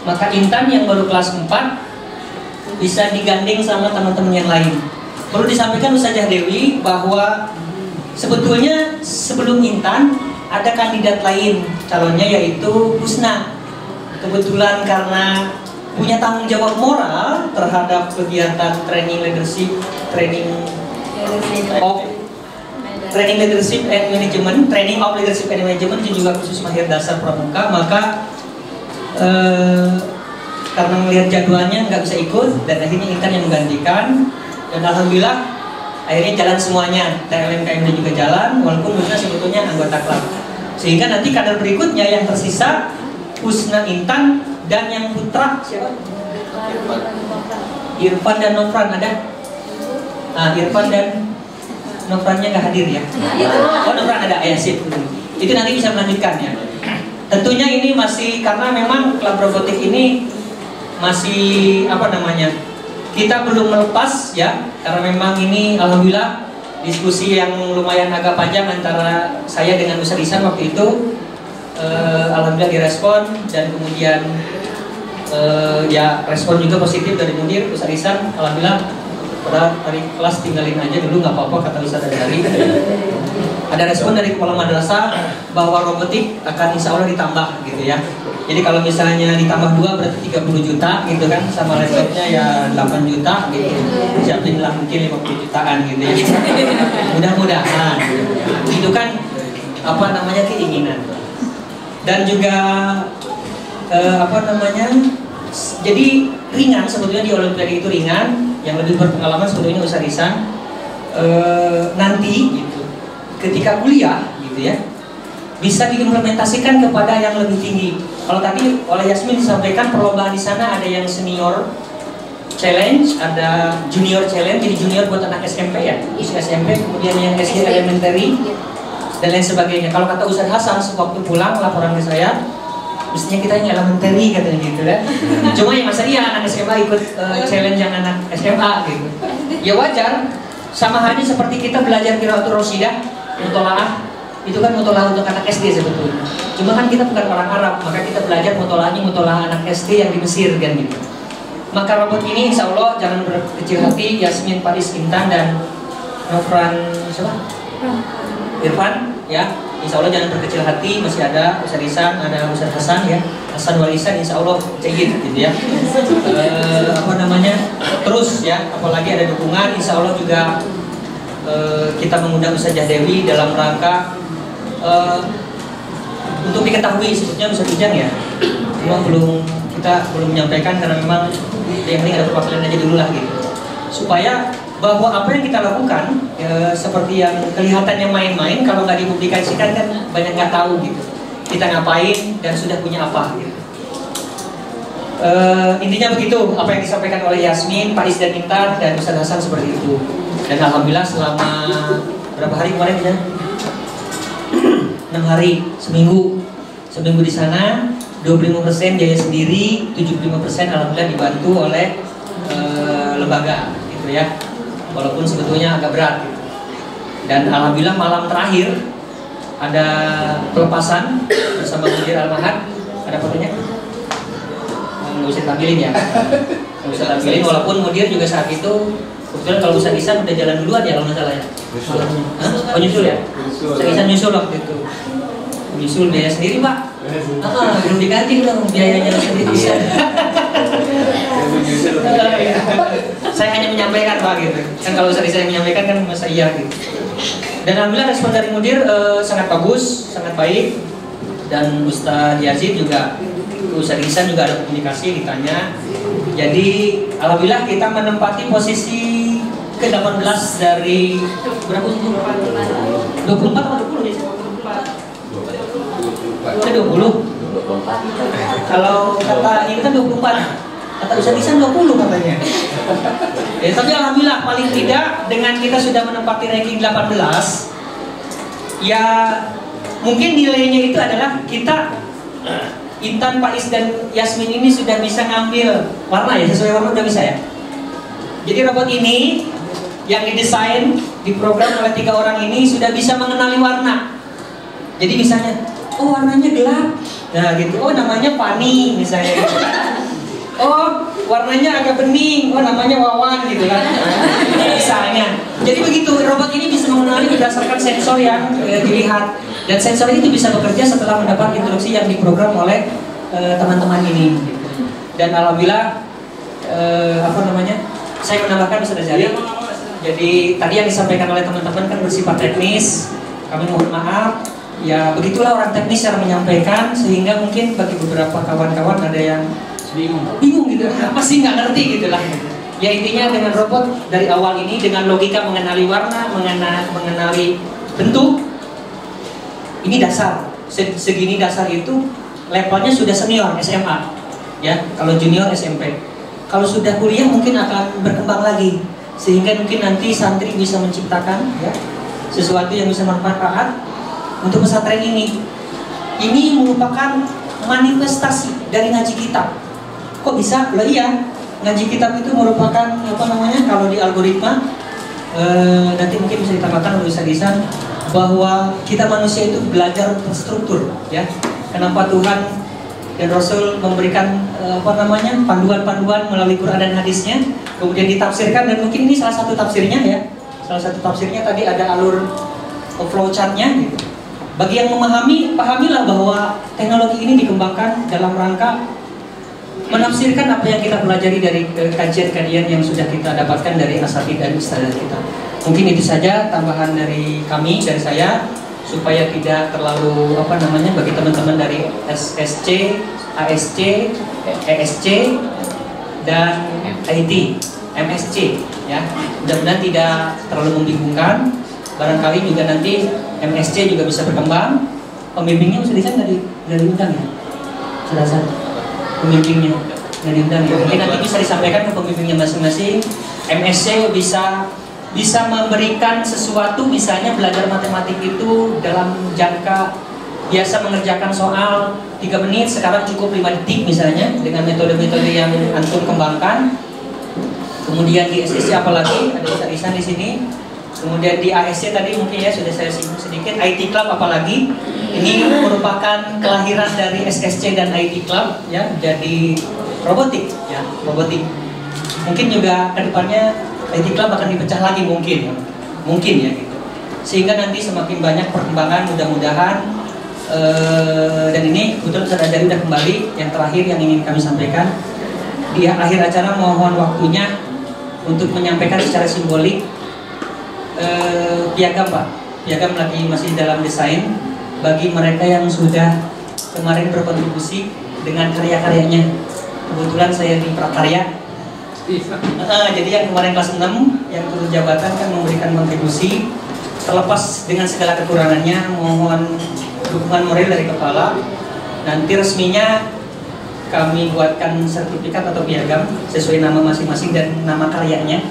maka Intan yang baru kelas 4 bisa digandeng sama teman-teman yang lain. Perlu disampaikan Ustazah Dewi bahwa sebetulnya sebelum Intan ada kandidat lain calonnya, yaitu Husna. Kebetulan karena punya tanggung jawab moral terhadap kegiatan training leadership, training leadership and management, training of leadership and management, itu juga khusus mahir dasar pramuka, maka karena melihat jadwalnya nggak bisa ikut, dan akhirnya Intan yang menggantikan. Dan alhamdulillah akhirnya jalan semuanya, TLMKM juga jalan, walaupun Husna sebetulnya anggota klub. Sehingga nanti kader berikutnya yang tersisa Husna, Intan, dan yang putra siapa? Irfan dan Nofran ada? Nah, Irfan dan Nofrannya nggak hadir ya? Oh, Nofran ada, ya sip. Itu nanti bisa melanjutkan ya. Tentunya ini masih, karena memang klub robotik ini masih apa namanya, kita belum melepas ya, karena memang ini alhamdulillah diskusi yang lumayan agak panjang antara saya dengan Ustaz Ihsan waktu itu, alhamdulillah direspon, dan kemudian ya respon juga positif dari mudir Ustaz Ihsan, alhamdulillah. Pada hari kelas tinggalin aja dulu, nggak apa-apa kata Ustaz Azhari. Ada respon dari kepala madrasah bahwa robotik akan insya Allah ditambah gitu ya. Jadi kalau misalnya ditambah 2 berarti 30 juta gitu kan, sama laptopnya ya 8 juta gitu. Siapinlah mungkin 50 jutaan gitu ya. Mudah-mudahan. Itu kan apa namanya, keinginan. Dan juga apa namanya, jadi ringan sebetulnya di Olimpiade itu ringan. Yang lebih berpengalaman sebetulnya Ustaz Ihsan nanti gitu, ketika kuliah gitu ya, bisa diimplementasikan kepada yang lebih tinggi. Kalau tadi oleh Yasmin disampaikan perlombaan di sana ada yang senior challenge, ada junior challenge, jadi junior buat anak SMP ya, usia SMP, kemudian yang SD elementary dan lain sebagainya. Kalau kata Ustaz Hasan sewaktu pulang laporan ke saya, mestinya kita yang elementary katanya gitu kan. Cuma yang masa iya anak SMA ikut challenge yang anak SMA gitu. Ya wajar, sama halnya seperti kita belajar qiraatul rosyidah, mutolaah, itu kan mutolaah untuk anak SD sebetulnya. Cuma kan kita bukan orang Arab, maka kita belajar mutolaahnya mutolaah anak SD yang di Mesir kan gitu. Maka robot ini insya Allah jangan berkecil hati, Yasmin, Paris, Intan, dan Nofran siapa? Irfan ya. Insya Allah jangan berkecil hati, masih ada Ustaz Ihsan, ada Ustaz Hasan ya, Hasan Walisan, insya Allah cegit gitu ya. Apa namanya, terus ya, apalagi ada dukungan, insya Allah juga kita mengundang Ustazah Dewi dalam rangka untuk diketahui sebetulnya Ustaz Ijang ya. Cuma kita belum menyampaikan karena memang yang penting ada perwakilan aja dulu lah gitu. Supaya bahwa apa yang kita lakukan seperti yang kelihatannya main-main, kalau nggak dipublikasikan kan banyak nggak tahu gitu kita ngapain dan sudah punya apa gitu. Intinya begitu apa yang disampaikan oleh Yasmin, Pak Is dan Intan, dan Ustaz Hasan seperti itu. Dan alhamdulillah selama berapa hari kemarin ya? 6 hari, seminggu di sana, 25% biaya sendiri, 75% alhamdulillah dibantu oleh lembaga gitu ya. Walaupun sebetulnya agak berat gitu. Dan alhamdulillah malam terakhir ada pelepasan bersama Mudir Al-Mahad. Ada fotonya? Nggak usah tampilin ya. Nggak usah tampilin, walaupun Mudir juga saat itu kebetulan kalau Ustaz Ihsan udah jalan duluan ya kalau nggak salah ya. Oh nyusul ya? Ustaz Ihsan nyusul waktu itu. Nyusul biaya sendiri Pak. Belum diganti dong biayanya sendiri. Saya hanya menyampaikan Pak gitu. Kan kalau Ustaz Ihsan menyampaikan kan masa iya gitu. Dan alhamdulillah respon dari mudir sangat bagus, sangat baik. Dan Ustadz Yazid juga, Ustadz Ihsan juga ada komunikasi, ditanya. Jadi alhamdulillah kita menempati posisi ke-18 dari berapa? 24 atau 20 ya? Ke-20. Kalau kata ini kan 24. Kata Ustadz Ihsan 20 katanya. Ya, tapi alhamdulillah paling tidak dengan kita sudah menempati ranking 18, ya mungkin nilainya itu adalah kita Intan, Faiz dan Yasmin ini sudah bisa ngambil warna ya, sesuai warna udah bisa ya. Jadi robot ini yang didesain, diprogram oleh 3 orang ini sudah bisa mengenali warna. Jadi misalnya, oh warnanya gelap, nah gitu, oh namanya Fani misalnya gitu. Oh warnanya agak bening, oh namanya Wawan gitu kan. Misalnya. Jadi begitu, robot ini bisa mengenali berdasarkan sensor yang dilihat. Dan sensor itu bisa bekerja setelah mendapat instruksi yang diprogram oleh teman-teman ini. Dan alhamdulillah, saya menambahkan Ustaz Jari. Jadi tadi yang disampaikan oleh teman-teman kan bersifat teknis. Kami mohon maaf. Ya begitulah orang teknis yang menyampaikan, sehingga mungkin bagi beberapa kawan-kawan ada yang bingung gitu, apa sih nggak ngerti gitu lah. Ya intinya dengan robot dari awal ini dengan logika mengenali warna, mengenali bentuk, ini dasar. Segini dasar itu levelnya sudah senior SMA, ya. Kalau junior SMP. Kalau sudah kuliah mungkin akan berkembang lagi, sehingga mungkin nanti santri bisa menciptakan ya sesuatu yang bisa bermanfaat untuk pesantren ini. Ini merupakan manifestasi dari ngaji kitab. Kok bisa? Lah iya, ngaji kitab itu merupakan kalau di algoritma nanti mungkin bisa ditambahkan oleh Ustaz Ihsan bahwa kita manusia itu belajar terstruktur ya. Kenapa Tuhan dan Rasul memberikan panduan-panduan melalui Quran dan hadisnya, kemudian ditafsirkan, dan mungkin ini salah satu tafsirnya ya. Salah satu tafsirnya tadi ada alur flowchartnya gitu. Bagi yang memahami, pahamilah bahwa teknologi ini dikembangkan dalam rangka menafsirkan apa yang kita pelajari dari kajian-kajian yang sudah kita dapatkan dari asatidz dan ustadzah kita. Mungkin itu saja tambahan dari kami, dari saya, supaya tidak terlalu bagi teman-teman dari SSC, ASC, ESC dan IT, MSC ya. Mudah-mudahan tidak terlalu membingungkan. Barangkali juga nanti MSC juga bisa berkembang. Pembimbingnya sudah dari undang ya. Sudah pembimbingnya dari undang ya. Mungkin nanti bisa disampaikan ke pembimbingnya masing-masing. MSC bisa memberikan sesuatu, misalnya belajar matematik itu dalam jangka biasa mengerjakan soal 3 menit, sekarang cukup 5 detik misalnya, dengan metode-metode yang antum kembangkan. Kemudian di SSC apalagi ada Ustaz Ihsan di sini. Kemudian di ASC tadi mungkin ya sudah saya singgung sedikit. IT Club apalagi ini merupakan kelahiran dari SSC dan IT Club ya, jadi robotik ya, robotik. Mungkin juga kedepannya IT Club akan dipecah lagi mungkin ya gitu. Sehingga nanti semakin banyak perkembangan mudah-mudahan. Dan ini betul Ustaz Jari sudah kembali. Yang terakhir yang ingin kami sampaikan di akhir acara, mohon waktunya untuk menyampaikan secara simbolik piagam Pak. Piagam lagi masih dalam desain bagi mereka yang sudah kemarin berkontribusi dengan karya-karyanya. Kebetulan saya di prakarya. Jadi yang kemarin kelas 6 yang turun jabatan kan memberikan kontribusi, terlepas dengan segala kekurangannya, mohon dukungan moral dari kepala. Nanti resminya kami buatkan sertifikat atau piagam sesuai nama masing-masing dan nama karyanya.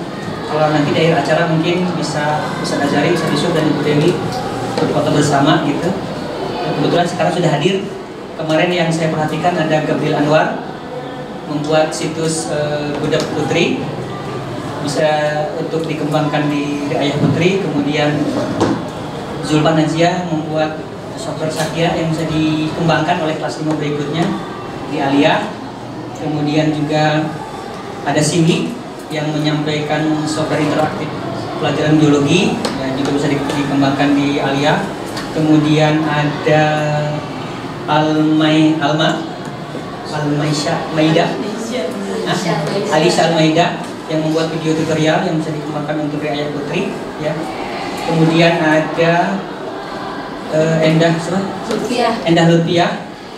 Kalau nanti di akhir acara mungkin bisa Ustaz Azhari, Ustaz Yusuf dan Ibu Dewi berfoto bersama gitu. Kebetulan sekarang sudah hadir. Kemarin yang saya perhatikan ada Gabriel Anwar membuat situs Budak Putri, bisa untuk dikembangkan di Ayah Putri. Kemudian Zulpan Najia membuat software Sakya yang bisa dikembangkan oleh kelas 5 berikutnya di Alia. Kemudian juga ada Siwi yang menyampaikan software interaktif pelajaran biologi yang juga bisa dikembangkan di Alia. Kemudian ada Alisha Almaida yang membuat video tutorial yang bisa dikembangkan untuk Ayah Putri ya. kemudian ada Endah Lutfiah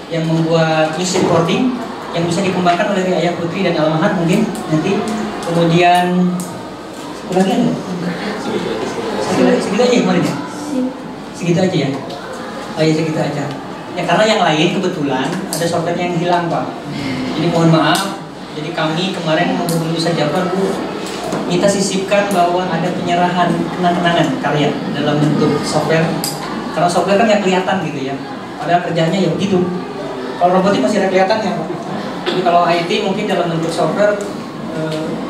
yang membuat news reporting yang bisa dikembangkan oleh Ayah Putri dan Almahat mungkin nanti. Kemudian lagi ada? Segitu aja kemarin ya? Segitu aja ya? Oh ya segitu aja. Ya karena yang lain kebetulan ada software yang hilang Pak. Jadi mohon maaf. Jadi kami kemarin menghubungi Ustaz Jafar kita sisipkan bahwa ada penyerahan kenang-kenangan karya dalam bentuk software. Karena software kan nggak kelihatan gitu ya. Padahal kerjanya ya begitu. Kalau robotik masih ada kelihatannya Pak. Jadi kalau IT mungkin dalam bentuk software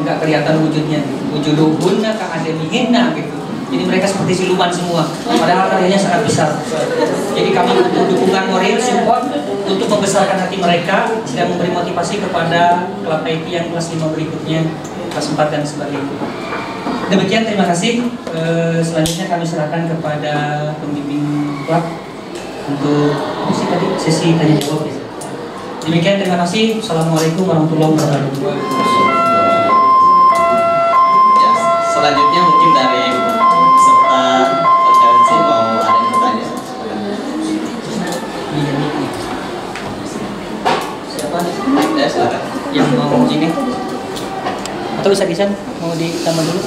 nggak kelihatan wujudnya. Wujuduhunna ka'adamihina gitu. Jadi mereka seperti siluman semua. Padahal karyanya sangat besar. Jadi kami butuh dukungan moral support untuk membesarkan hati mereka dan memberi motivasi kepada klub IT yang kelas 5 berikutnya, kelas 4 dan sebagainya. Demikian, terima kasih. Selanjutnya kami serahkan kepada pembimbing klub untuk sesi tanya jawab. Demikian, terima kasih. Assalamualaikum warahmatullahi wabarakatuh. Ya, selanjutnya mungkin dari peserta konferensi mau ada yang bertanya. Siapa? Ya, silakan. Yang mau ini? Atau bisa di sana? Mau ditambah dulu?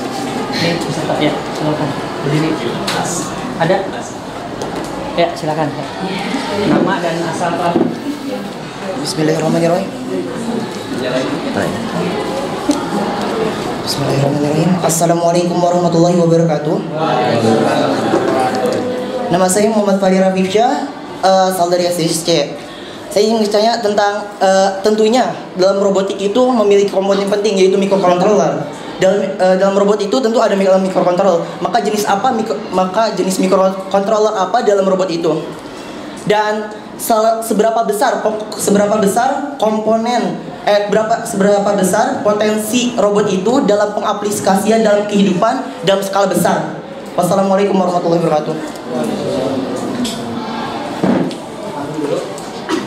Ini peserta ya, silakan. Berdiri. Ada? Ya, silakan. Nama dan asal Pak. Bismillahirrahmanirrahim. Bismillahirrahmanirrahim. Assalamualaikum warahmatullahi wabarakatuh. Nama saya Muhammad Fahri Rafifsyah, asal dari SSC. Saya ingin bertanya tentang tentunya dalam robotik itu memiliki komponen penting yaitu microcontroller. Dalam robot itu tentu ada microcontroller. Maka jenis microcontroller apa dalam robot itu? Dan seberapa besar komponen seberapa besar potensi robot itu dalam pengaplikasian dalam kehidupan dalam skala besar. Wassalamualaikum warahmatullahi wabarakatuh.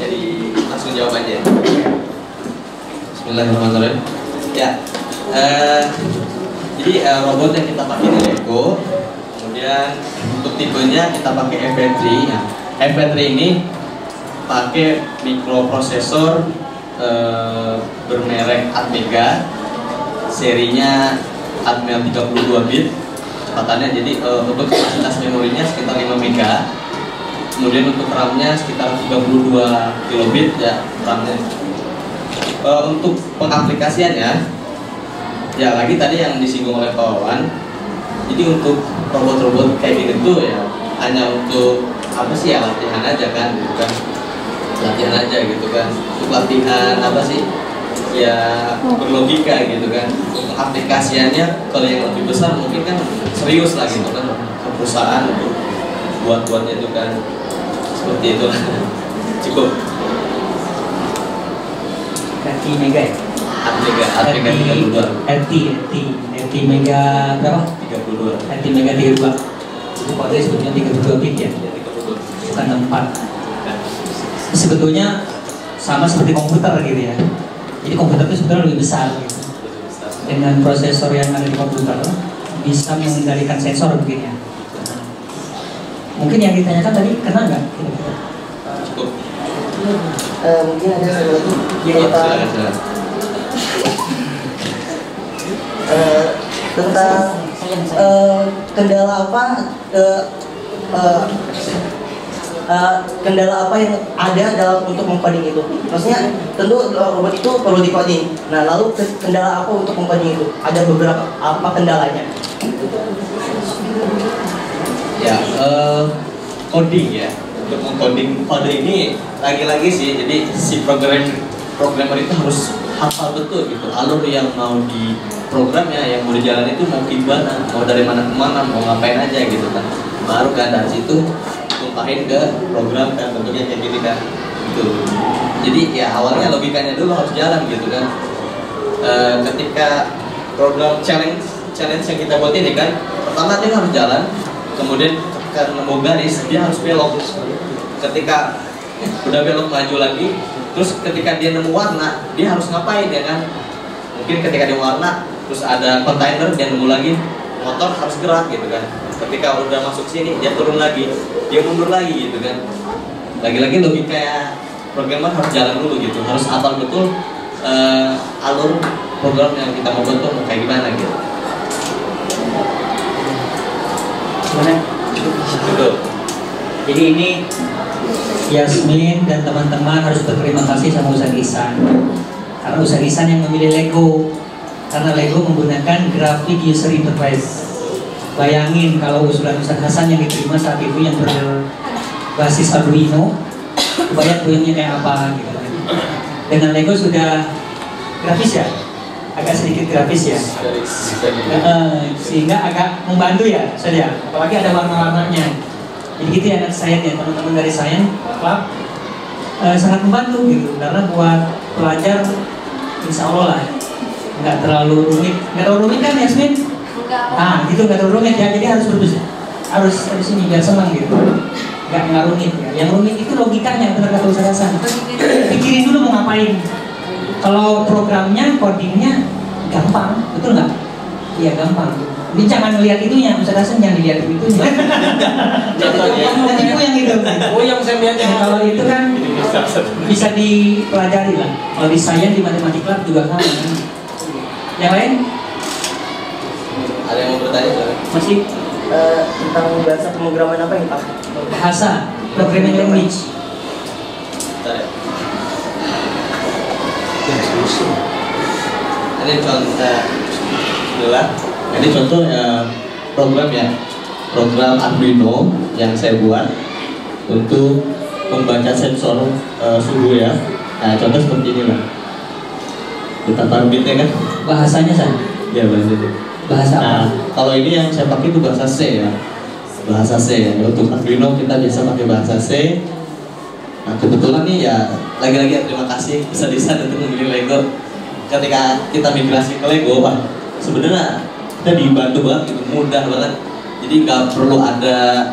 Jadi langsung jawab aja. Bismillahirrahmanirrahim. Ya, jadi robot yang kita pakai di Lego, kemudian untuk tipenya kita pakai FV3. Nah, FV3 ini pakai mikroprosesor bermerek Atmega, serinya Atmel 32 bit kecepatannya. Jadi untuk kapasitas memorinya sekitar 5 mega, kemudian untuk RAM-nya sekitar 32 kilobit ya RAM-nya. Untuk pengaplikasiannya ya lagi tadi yang disinggung oleh Pak Wawan, jadi untuk robot-robot kayak gini tuh ya hanya untuk apa sih ya, latihan aja kan gitu kan, latihan aja gitu kan, untuk latihan apa sih ya, berlogika gitu kan. Untuk aplikasiannya kalau yang lebih besar mungkin kan serius lah gitu kan, ke perusahaan untuk buat-buatnya itu kan, seperti itu lah. Cukup. RT Mega ya? Atmega 32. RT Mega berapa? 32. RT Mega 32. Itu pada sebetulnya 32 bit ya? Bukan 4. Sebetulnya sama seperti komputer gitu ya. Jadi komputer itu sebenarnya lebih besar gitu. Dengan prosesor yang ada di komputer bisa mengendalikan sensor begini ya. Mungkin yang ditanyakan tadi kena nggak? Cukup. Mungkin ada satu lagi Silakan. tentang kendala apa yang ada dalam untuk mengcoding itu. Maksudnya tentu robot itu perlu di-coding. Nah, lalu kendala apa untuk mengcoding itu? Ada beberapa apa kendalanya? Ya, coding ya. Untuk mengcoding kode ini lagi-lagi sih, jadi si programmer itu harus hafal betul gitu alur yang mau di programnya, yang mau dijalan itu mau gimana, mau dari mana ke mana, mau ngapain aja gitu kan. Baru kan dari situ tumpahin ke program kan, bentuknya kayak gini kan gitu. Jadi ya awalnya logikanya dulu harus jalan gitu kan. Ketika program challenge yang kita buat ini kan, pertama dia harus jalan, kemudian ketika nemu garis dia harus belok. Ketika udah belok maju lagi, terus ketika dia nemu warna dia harus ngapain ya kan. Mungkin ketika dia warna terus ada kontainer dia nemu lagi, motor harus gerak gitu kan. Ketika udah masuk sini dia turun lagi, dia mundur lagi gitu kan. Lagi-lagi logika kayak programmer harus jalan dulu gitu, harus hafal betul alur program yang kita mau bentuk mau kayak gimana gitu. Gimana? Betul. Jadi ini Yasmin dan teman-teman harus berterima kasih sama Ustaz Ihsan. Karena Ustaz Ihsan yang memilih Lego. Karena Lego menggunakan graphic user interface. Bayangin kalau usulan Ustaz Hasan yang diterima saat itu yang berbasis Arduino, bayang goyangnya kayak apa gitu. Dengan Lego sudah grafis ya, agak sedikit grafis ya, sehingga agak membantu ya, saja. Apalagi ada warna-warnanya. Jadi gitu ya anak sains ya, teman-teman dari sains club sangat membantu gitu, karena buat pelajar insya Allah lah nggak terlalu rumit kan Yasmin? Gitu nggak terlalu rumit ya, jadi harus ini biar senang gitu, nggak rumit ya. Yang rumit itu logikanya, benar kata Ustaz Hasan. Pikirin dulu mau ngapain. Kalau programnya, codingnya gampang, betul nggak? Iya gampang. Ini jangan lihat itunya, Ustaz Hasan jangan dilihat itunya. Nanti yang itu. Oh yang saya lihat kalau itu kan bisa dipelajari lah. Kalau di sains di matematika juga sama. Yang lain? Ada yang mau bertanya? Masih tentang bahasa pemrograman apa ini Pak? Bahasa programming language. Ini contoh program ya, program Arduino yang saya buat untuk membaca sensor suhu ya. Nah contoh seperti ini lah. Kita taruh bitnya kan? Bahasanya San? Ya bahasa itu. Bahasa apa? Nah kalau ini yang saya pakai itu bahasa C ya. Bahasa C ya. Untuk Arduino kita biasa pakai bahasa C. Nah kebetulan nih ya lagi-lagi terima kasih bisa untuk memilih Lego. Ketika kita migrasi ke Lego, Pak, sebenarnya kita dibantu banget gitu, mudah banget. Jadi nggak perlu ada,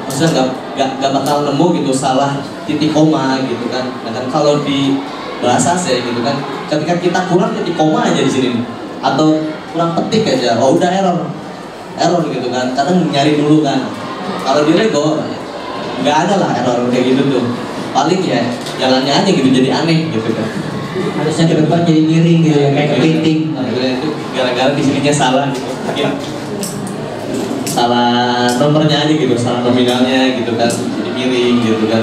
maksudnya nggak bakal nemu gitu salah titik koma gitu kan. Nah kan kalau di bahasa C gitu kan, ketika kita kurang titik koma aja di sini, atau kurang petik aja, oh udah error gitu kan. Kadang nyari dulu kan. Kalau di Lego nggak ada lah error kayak gitu tuh. Paling ya jalannya aja gitu jadi aneh gitu kan. Harusnya ke depan jadi miring gitu ya, kayak kepiting. Nah, itu gara-gara di sininya salah gitu. Mungkin salah nomornya aja gitu, salah nominalnya gitu kan, jadi miring gitu kan.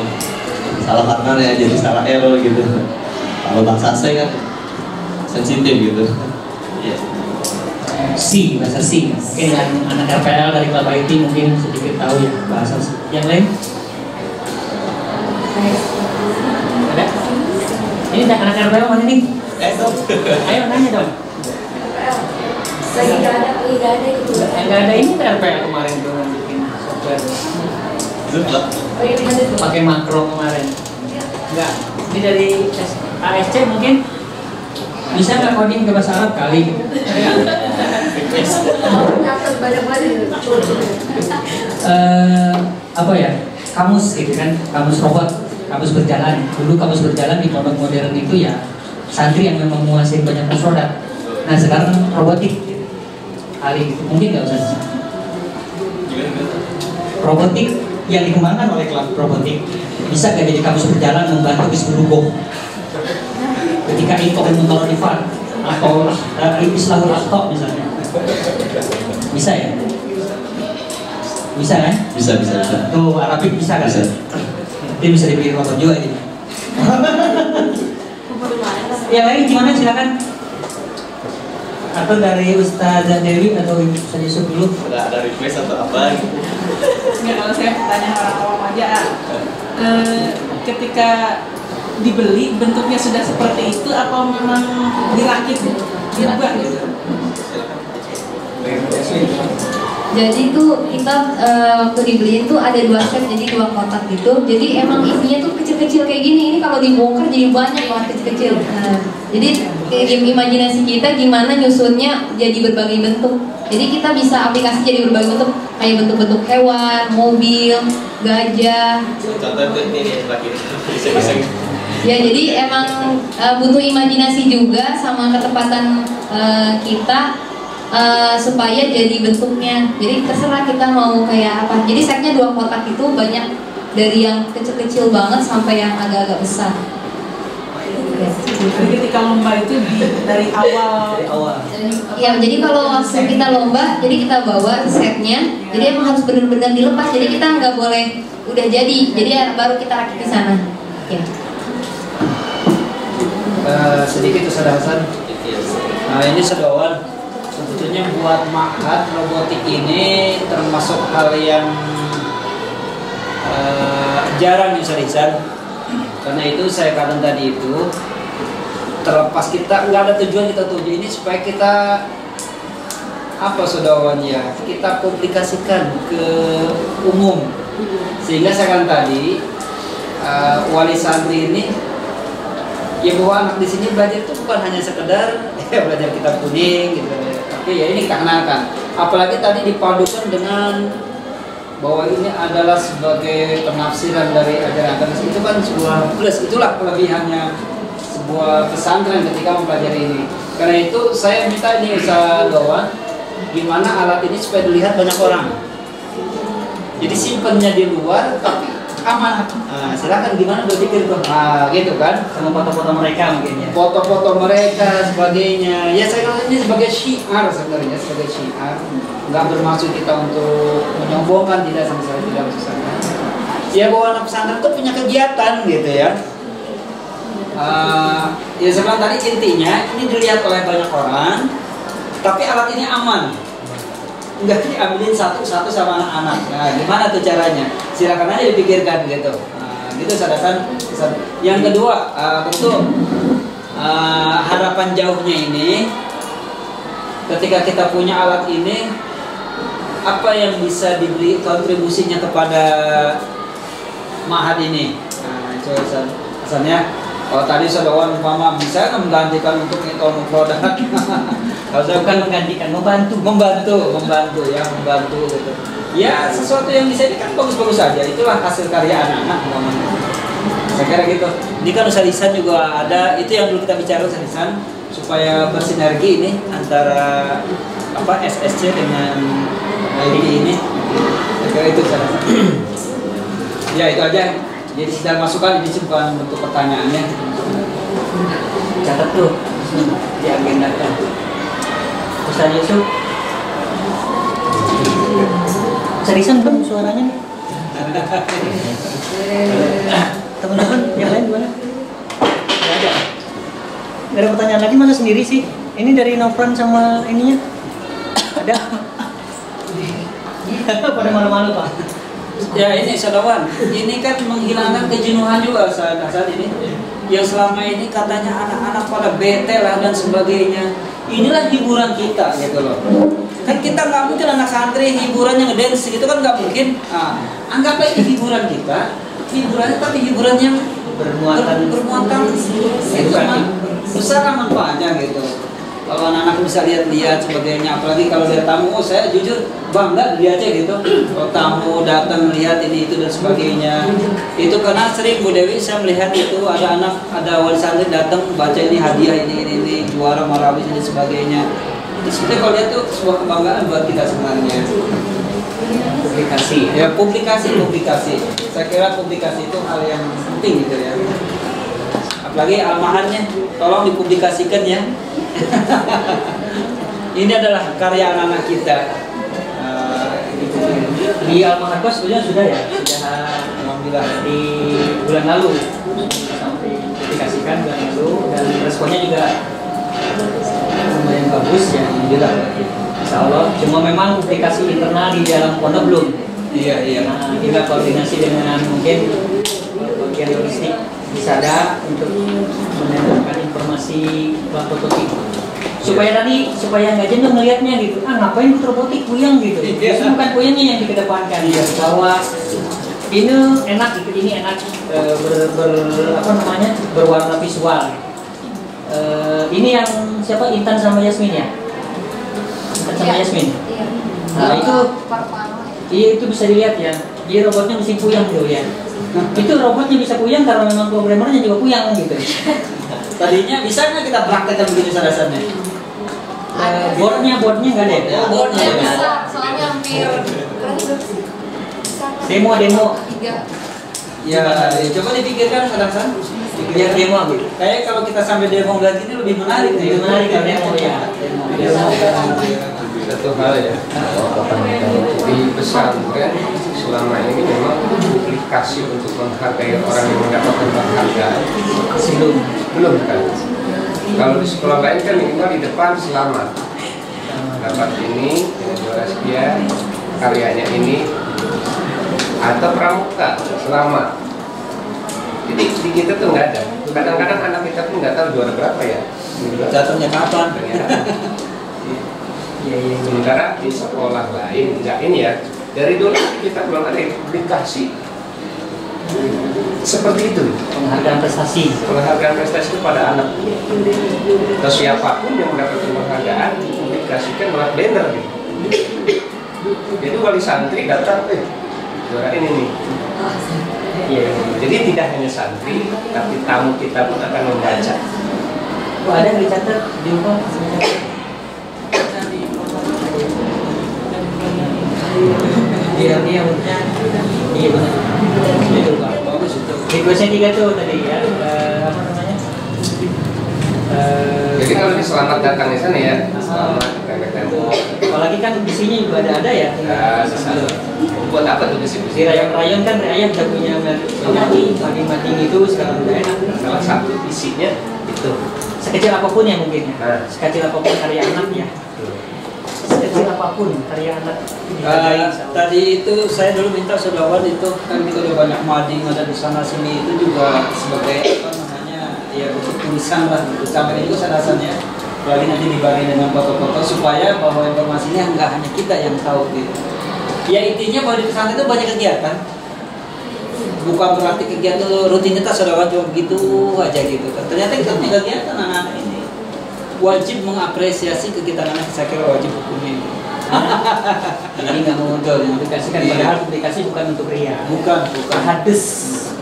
Salah partnernya jadi salah error gitu. Kalau bahasa C kan sensitif gitu. Iya. C, bahasa C. Oke, yang anak RPL dari Club IT mungkin sedikit tahu ya bahasa C. Yang lain? Ada? Ini anak RPL mana nih? Ayo nanya dong. Lagi nggak ada itu. Nggak ada ini RPL kemarin tuh yang bikin software. Pakai makro kemarin. Enggak. Ini dari ASC mungkin. Bisa nggak coding ke bahasa Arab kali? Apa ya? Kamus gitu kan? Kamus robot. Kamus berjalan, dulu kamus berjalan di pondok modern itu ya santri yang memang menguasai banyak produk. Nah sekarang robotik kali gitu, mungkin nggak usah. Robotik yang dikembangkan oleh klub robotik bisa nggak jadi kamus berjalan membantu di seluruh ketika itu mentorifat atau islahul akto misalnya, bisa ya? Bisa kan? Bisa. Tuh Arabik bisa kan? Dia bisa dipilih robot juga ini. Yang lain gimana silakan. Atau dari Ustazah Dewi atau Ustaz Yusuf dulu. Ada request atau apa? Nggak, kalau saya tanya orang awam aja, ketika dibeli bentuknya sudah seperti itu atau memang dirakit dirubah gitu? Jadi tuh kita waktu dibeliin tuh ada 2 set, jadi 2 kotak gitu. Jadi emang isinya tuh kecil-kecil kayak gini. Ini kalau dibongkar jadi banyak banget kecil-kecil. Nah, jadi imajinasi kita gimana nyusunnya jadi berbagai bentuk. Jadi kita bisa aplikasi jadi berbagai bentuk, kayak bentuk-bentuk hewan, mobil, gajah. Contoh ini terakhir. Ya jadi emang butuh imajinasi juga sama ketepatan kita supaya jadi bentuknya. Jadi terserah kita mau kayak apa. Jadi setnya 2 kotak itu banyak, dari yang kecil-kecil banget sampai yang agak-agak besar. Jadi ketika lomba itu dari awal. Ya, jadi kalau langsung kita lomba, jadi kita bawa setnya. Jadi emang harus benar-benar dilepas. Jadi kita nggak boleh udah jadi. Jadi baru kita rakit di sana. Ya. Sedikit Ustaz Hasan. Nah ini sedawan, sebetulnya buat ma'had robotik ini termasuk hal yang jarang Ustaz Ihsan. Karena itu saya katakan tadi itu, terlepas kita nggak ada tujuan kita tuju ini supaya kita apa saudawan ya, kita publikasikan ke umum. Sehingga saya katakan tadi wali santri ini ya, bahwa anak di sini belajar itu bukan hanya sekedar belajar kitab kuning gitu, tapi ya ini karena apalagi tadi dipadukan dengan bahwa ini adalah sebagai penafsiran dari ajaran agama, itu kan sebuah plus, itulah kelebihannya sebuah pesantren ketika mempelajari ini. Karena itu saya minta ini Ustaz Dawan, gimana alat ini supaya dilihat banyak orang. Jadi simpennya di luar tapi aman. Nah, silakan gimana berpikir tuh. Nah, gitu kan. Sama foto-foto mereka mungkin ya. Foto-foto mereka sebagainya. Ya saya kira ini sebagai syiar sebenarnya, sebagai syiar. Nggak bermaksud kita untuk menyombongkan, tidak, sama sekali tidak bersama. Ya bahwa anak pesantren itu punya kegiatan gitu ya. Ya sebenarnya tadi intinya ini dilihat oleh banyak orang, tapi alat ini aman. Nggak diambilin satu-satu sama anak-anak. Nah, gimana tuh caranya? Silakan aja dipikirkan gitu. Nah, gitu Sadasan. Yang kedua, tentu harapan jauhnya ini, ketika kita punya alat ini, apa yang bisa diberi kontribusinya kepada ma'had ini? Nah, itu Hasannya. Kalau tadi saudawan umpama bisa menggantikan untuk ngitung produk. Kalau saya bukan menggantikan, membantu gitu. Ya sesuatu yang bisa ini kan bagus-bagus saja. Itulah hasil karya anak-anak umpamanya. Saya kira gitu. Ini kan Ustaz Ihsan juga ada, itu yang dulu kita bicara Ustaz Ihsan, supaya bersinergi ini antara apa SSC dengan IT ini. Saya kira itu Ustaz Ihsan. Ya itu aja. Jadi sedang masukan, ini bukan bentuk pertanyaannya. Catat tuh di agenda kan. Ustaz Yusuf. Seriusan belum suaranya nih? Teman-teman yang lain gimana? Gak ada. Gak ada pertanyaan lagi, masa sendiri sih? Ini dari Nofran sama ininya. Ada. Pada malu-malu Pak. Ya ini saudawan, ini kan menghilangkan kejenuhan juga saat ini. Yang selama ini katanya anak-anak pada bete lah dan sebagainya. Inilah hiburan kita gitu loh. Kan kita nggak mungkin anak santri hiburannya ngedance gitu kan nggak mungkin. Nah, anggaplah ini hiburan kita, hiburannya tapi hiburan yang bermuatan itu besar manfaatnya gitu. Kalau anak-anak bisa lihat-lihat sebagainya, apalagi kalau lihat tamu, oh saya jujur bangga dia aja gitu. Kalau tamu datang lihat ini itu dan sebagainya, itu karena sering Bu Dewi saya melihat itu ada wali santri datang baca ini hadiah ini juara marawis dan sebagainya. Itu sebenarnya kalau lihat tuh sebuah kebanggaan buat kita sebenarnya. Publikasi. Saya kira publikasi itu hal yang penting gitu ya. Apalagi almahannya, tolong dipublikasikan ya. Ini adalah karya anak-anak kita. Di Almahatkos sebetulnya sudah ya, alhamdulillah di bulan lalu sampai dipublikasikan bulan lalu dan responnya juga lumayan bagus ya, alhamdulillah. Insya Allah. Cuma memang publikasi internal di dalam pondok belum. Iya. Nah, kita koordinasi dengan mungkin bagian logistik bisa ada untuk menempelkan informasi prototip supaya nggak jenuh melihatnya gitu, ngapain robotik puyeng gitu. Justru bukan puyengnya yang dikedepankan bahwa ini enak gitu, ini enak berwarna visual. Ini yang siapa, Intan sama Yasmin ya? Intan sama Yasmin. Nah itu bisa dilihat ya, dia robotnya mesti puyeng tuh ya. Itu robotnya bisa puyeng karena memang programmernya juga puyeng gitu. Tadinya bisa nggak kita praktekkan begitu dasarnya? Boardnya nggak ada ya? Oh, boardnya Nggak nggak bisa, ada. soalnya hampir Demo. 3. Ya, coba dipikirkan kadang-kadang. Biar demo gitu. Kayak kalau kita sambil demo lihat ini lebih menarik nih. Lebih menarik kalau demo ya. Satu hal ya, di pesantren selama ini memang publikasi untuk menghargai orang yang mendapatkan penghargaan belum kan. Kalau di sekolah lain kan minimal di depan selamat, dapat ini juara sekian, karyanya ini, atau pramuka selamat. Jadi di kita tuh nggak ada. Kadang-kadang anak kita pun nggak tahu juara berapa ya. Jatuhnya kapan? Iya. Sementara di sekolah lain nggak ini ya. Dari dulu kita belum ada publikasi seperti itu. Penghargaan prestasi Itu pada anak atau siapapun yang mendapatkan penghargaan dipublikasikan lewat banner gitu. Jadi wali santri datang, juara ini nih. Iya. Jadi tidak hanya santri, tapi tamu kita pun akan membaca. Ada yang dicatat di rumah. Iya benar. Itu Pak. Bagus itu. Requestnya 3 tuh tadi ya. Apa namanya? Jadi kalau di selamat datang di sana ya, selamat datang. Apalagi kan isinya juga ada ya. Ya, di sana. Buat apa tuh di sini? Di rayon-rayon kan rayon udah punya mati itu sekarang udah enak. Salah satu isinya itu. Sekecil apapun ya mungkin ya. Nah. Sekecil apapun karya anak ya. Sekecil apapun karya anak. Tadi itu saya dulu minta Saudara itu kan kita udah banyak mading ada di sana sini itu juga sebagai apa namanya ya bentuk tulisan lah gitu. Sampai juga alasannya apalagi nanti dibarengi dengan foto-foto supaya bahwa informasinya enggak hanya kita yang tahu gitu. Ya intinya bahwa di pesantren itu banyak kegiatan. Bukan berarti kegiatan rutinitas Saudara cuma begitu aja gitu. Ternyata kita punya kegiatan anak-anak ini. Wajib mengapresiasi kegiatan anak, saya kira wajib hukumnya. Jadi nggak mau untuk publikasikan, padahal publikasi bukan untuk ria. Bukan. Hadis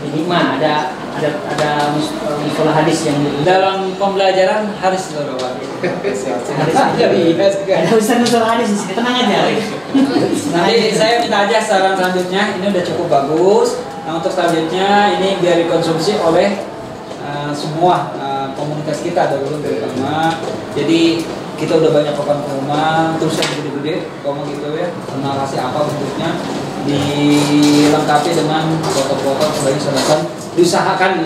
minimal ada mustalah hadis yang Dalam pembelajaran harus Saudara. ada ustaz mustalah hadis di sini, tenang aja. Nanti saya minta aja saran selanjutnya, ini udah cukup bagus. Nah untuk selanjutnya ini biar dikonsumsi oleh semua komunitas kita dulu terutama. Jadi kita udah banyak papan pengumuman, terus yang gede-gede, gitu ya, narasi apa bentuknya, dilengkapi dengan foto-foto sebagai solusi. Diusahakan.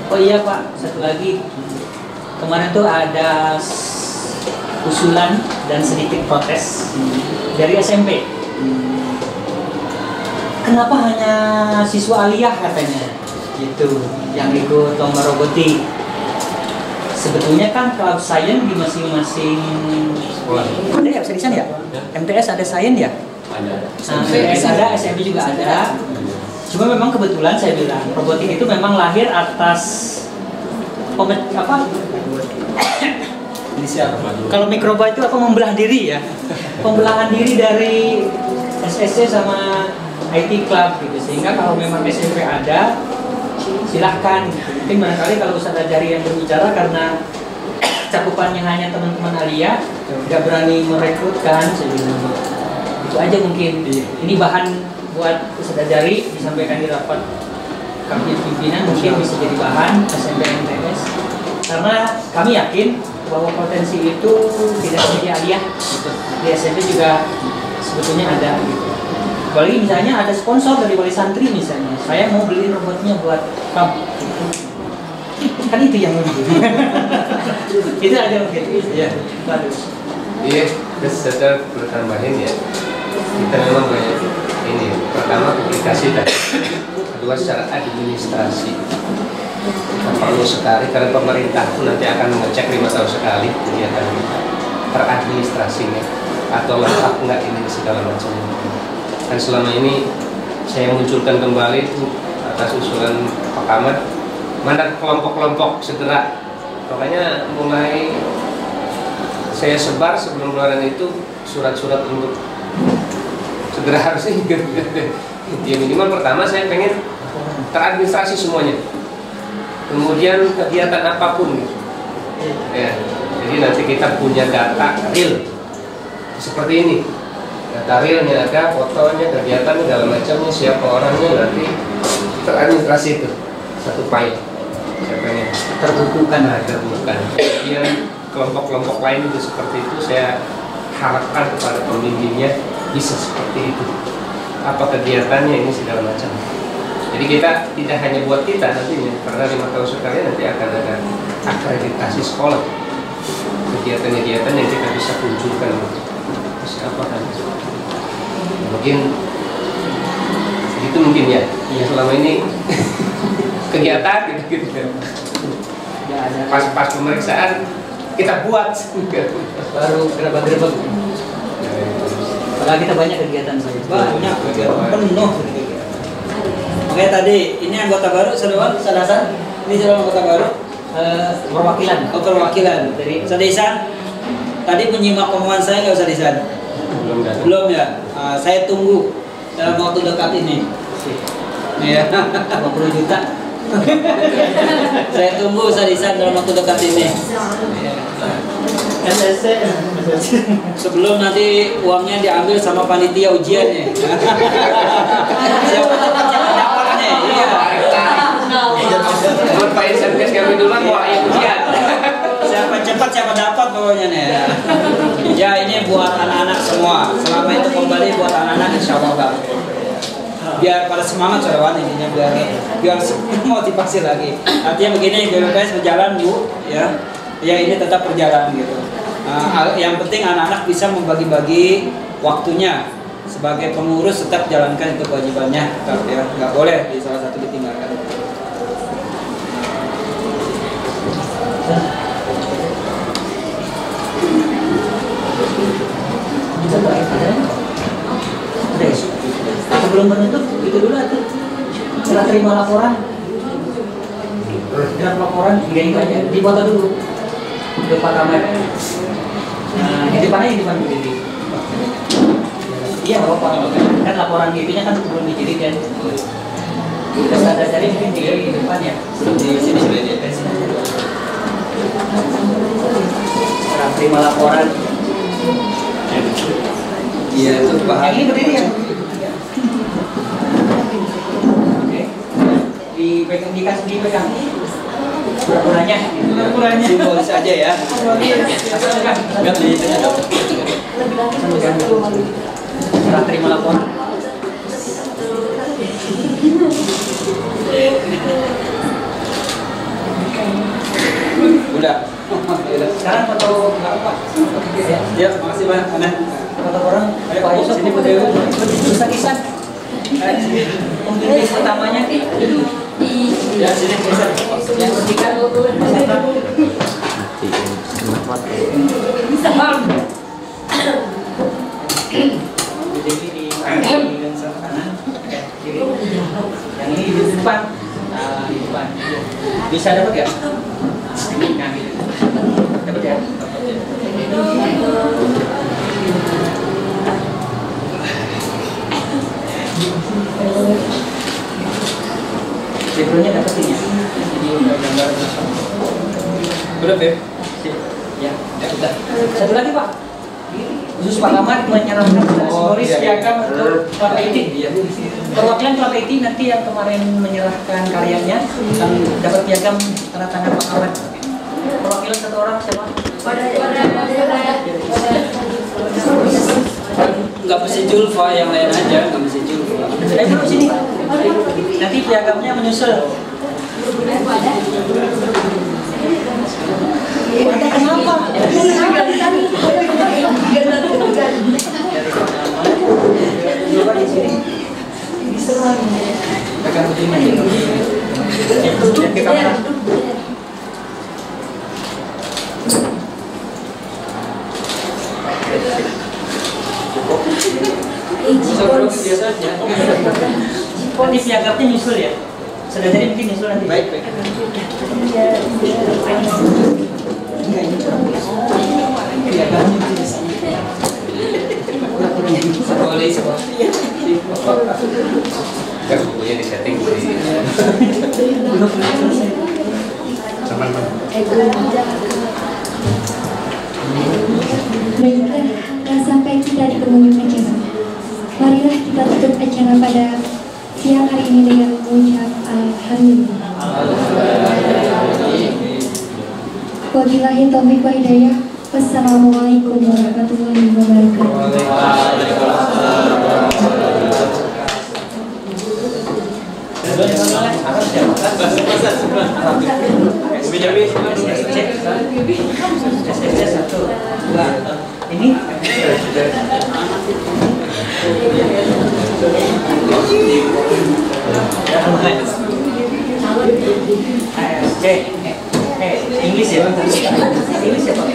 Oh iya Pak, satu lagi kemarin tuh ada usulan dan sedikit protes dari SMP. Kenapa hanya siswa aliyah katanya gitu yang ikut lomba robotik? Sebetulnya kan club science di masing-masing sekolah ada ya, bisa di sana ya? MTS ada science ya? Ada. MTS ada, SMP juga ada. Cuma memang kebetulan saya bilang robotik itu memang lahir atas kalau mikroba itu apa, membelah diri ya, pembelahan diri dari SSC sama IT Club gitu. Sehingga kalau memang SMP ada, silahkan. Mungkin barangkali kalau Ustaz Ajari yang berbicara karena cakupannya hanya teman-teman aliyah, nggak berani merekrutkan, itu aja mungkin. Ini bahan buat Ustaz Ajari disampaikan di rapat kabinet pimpinan, mungkin bisa jadi bahan SMP MTS. Karena kami yakin bahwa potensi itu tidak hanya di aliyah, di SMP juga sebetulnya ada gitu. Apalagi misalnya ada sponsor dari wali santri misalnya, saya mau beli robotnya buat kamu gitu. Kan itu yang lebih itu aja mungkin ya, bagus. Iya, saya perlu tambahin ya. Kita memang banyak ini. Pertama publikasi dan kedua secara administrasi. Perlu sekali karena pemerintah pun nanti akan mengecek 5 tahun sekali kegiatan kita teradministrasinya atau lengkap enggak ini segala macam. Dan selama ini saya munculkan kembali atas usulan Pak Ahmad, mana kelompok-kelompok segera. Makanya mulai saya sebar sebelum lebaran itu surat-surat untuk segera harus ingat. Ya minimal pertama saya pengen teradministrasi semuanya. Kemudian kegiatan apapun gitu. Ya. Jadi Jadi nanti kita punya data real seperti ini. Data realnya ada, fotonya, kegiatannya, segala macamnya, siapa orangnya, nanti teradministrasi itu satu file. Siapanya terbukukan, terbukukan. Kemudian kelompok-kelompok lain juga seperti itu. Saya harapkan kepada pembimbingnya bisa seperti itu. Apa kegiatannya ini segala macam. Jadi kita tidak hanya buat kita nantinya, karena 5 tahun sekali nanti akan ada akreditasi sekolah. Kegiatan-kegiatan yang kita bisa kunjungkan. Apa kan? Mungkin itu mungkin ya. Selama ini kegiatan gitu. Pas pemeriksaan kita buat baru gerabak-gerabak. Padahal kita banyak kegiatan saja. Banyak kegiatan penuh kegiatan. Makanya tadi ini anggota baru saudara Sadasan. Ini saudara anggota baru perwakilan dari Sadisan. Tadi menyimak omongan saya nggak usah Disan? Belum ya. Saya tunggu dalam waktu dekat ini. Ya, 50 juta. Saya tunggu Sadisan dalam waktu dekat ini. Sebelum nanti uangnya diambil sama panitia ujiannya. Siapa cepat dapat nih? Iya. buat Pak Insentif kami dulu mau ayo ujian. Siapa cepat siapa dapat pokoknya nih. Ya ini buat anak-anak semua. Selama itu kembali buat anak-anak insya Allah Bang. Biar pada semangat saudara intinya biar motivasi lagi. Artinya begini, BPPS berjalan Bu, ya. Ya ini tetap berjalan gitu. Yang penting anak-anak bisa membagi-bagi waktunya. Sebagai pengurus tetap jalankan itu kewajibannya, tetap ya, nggak boleh di salah satu ditinggalkan. Sebelum menutup itu dulu tuh serah terima laporan. Draft laporan ini aja difoto dulu depan kamera. Nah, di depan berdiri. Iya, apa kan laporan GP-nya kan belum dijadikan. Kita sadar dari mungkin di depan ya. Di sini sudah di atas. Serah terima laporan. Iya, itu bahan. Yang ini berdiri ya. Dipegang laporannya simbolis aja ya. Enggak di tengah dong. Serah terima laporan. Udah. Sekarang foto apa? Ya, makasih banyak. Mana? Foto orang. Ayo sini berdiri. Bisa. Pembimbing pertamanya ya sini yang ketiga bisa bang jadi di kanan kiri yang ini di depan di depan bisa dapat ya nah gitu dapat ya Sebelumnya dapetin ya. Jadi udah gambar. Udah, Beb. Sip. Ya, udah. Satu lagi, Pak. Khusus Pak Ahmad menyerahkan simbolis piagam untuk Klub IT. Iya. Perwakilan Klub IT nanti yang kemarin menyerahkan karyanya akan dapat piagam tanda tangan Pak Ahmad. Perwakilan satu orang siapa? Nggak mesti Julfa, yang lain aja nggak mesti Julfa. Dulu sini. Nanti piagamnya menyusul. Ada kenapa? Coba di sini. Pegang begini aja. Ke kamera. Biasa aja. Nanti piagamnya nyusul ya. Sudah jadi mungkin nyusul nanti. Baik. Boleh semua. Kan bukunya di setting di teman-teman. Baiklah, sampai kita di penghujung acara. Marilah kita tutup acara pada siang hari ini dengan mengucap alhamdulillah. Wabillahi taufiq wa hidayah. Wassalamualaikum warahmatullahi wabarakatuh. Ini Inggris ya, Inggris ya Pak.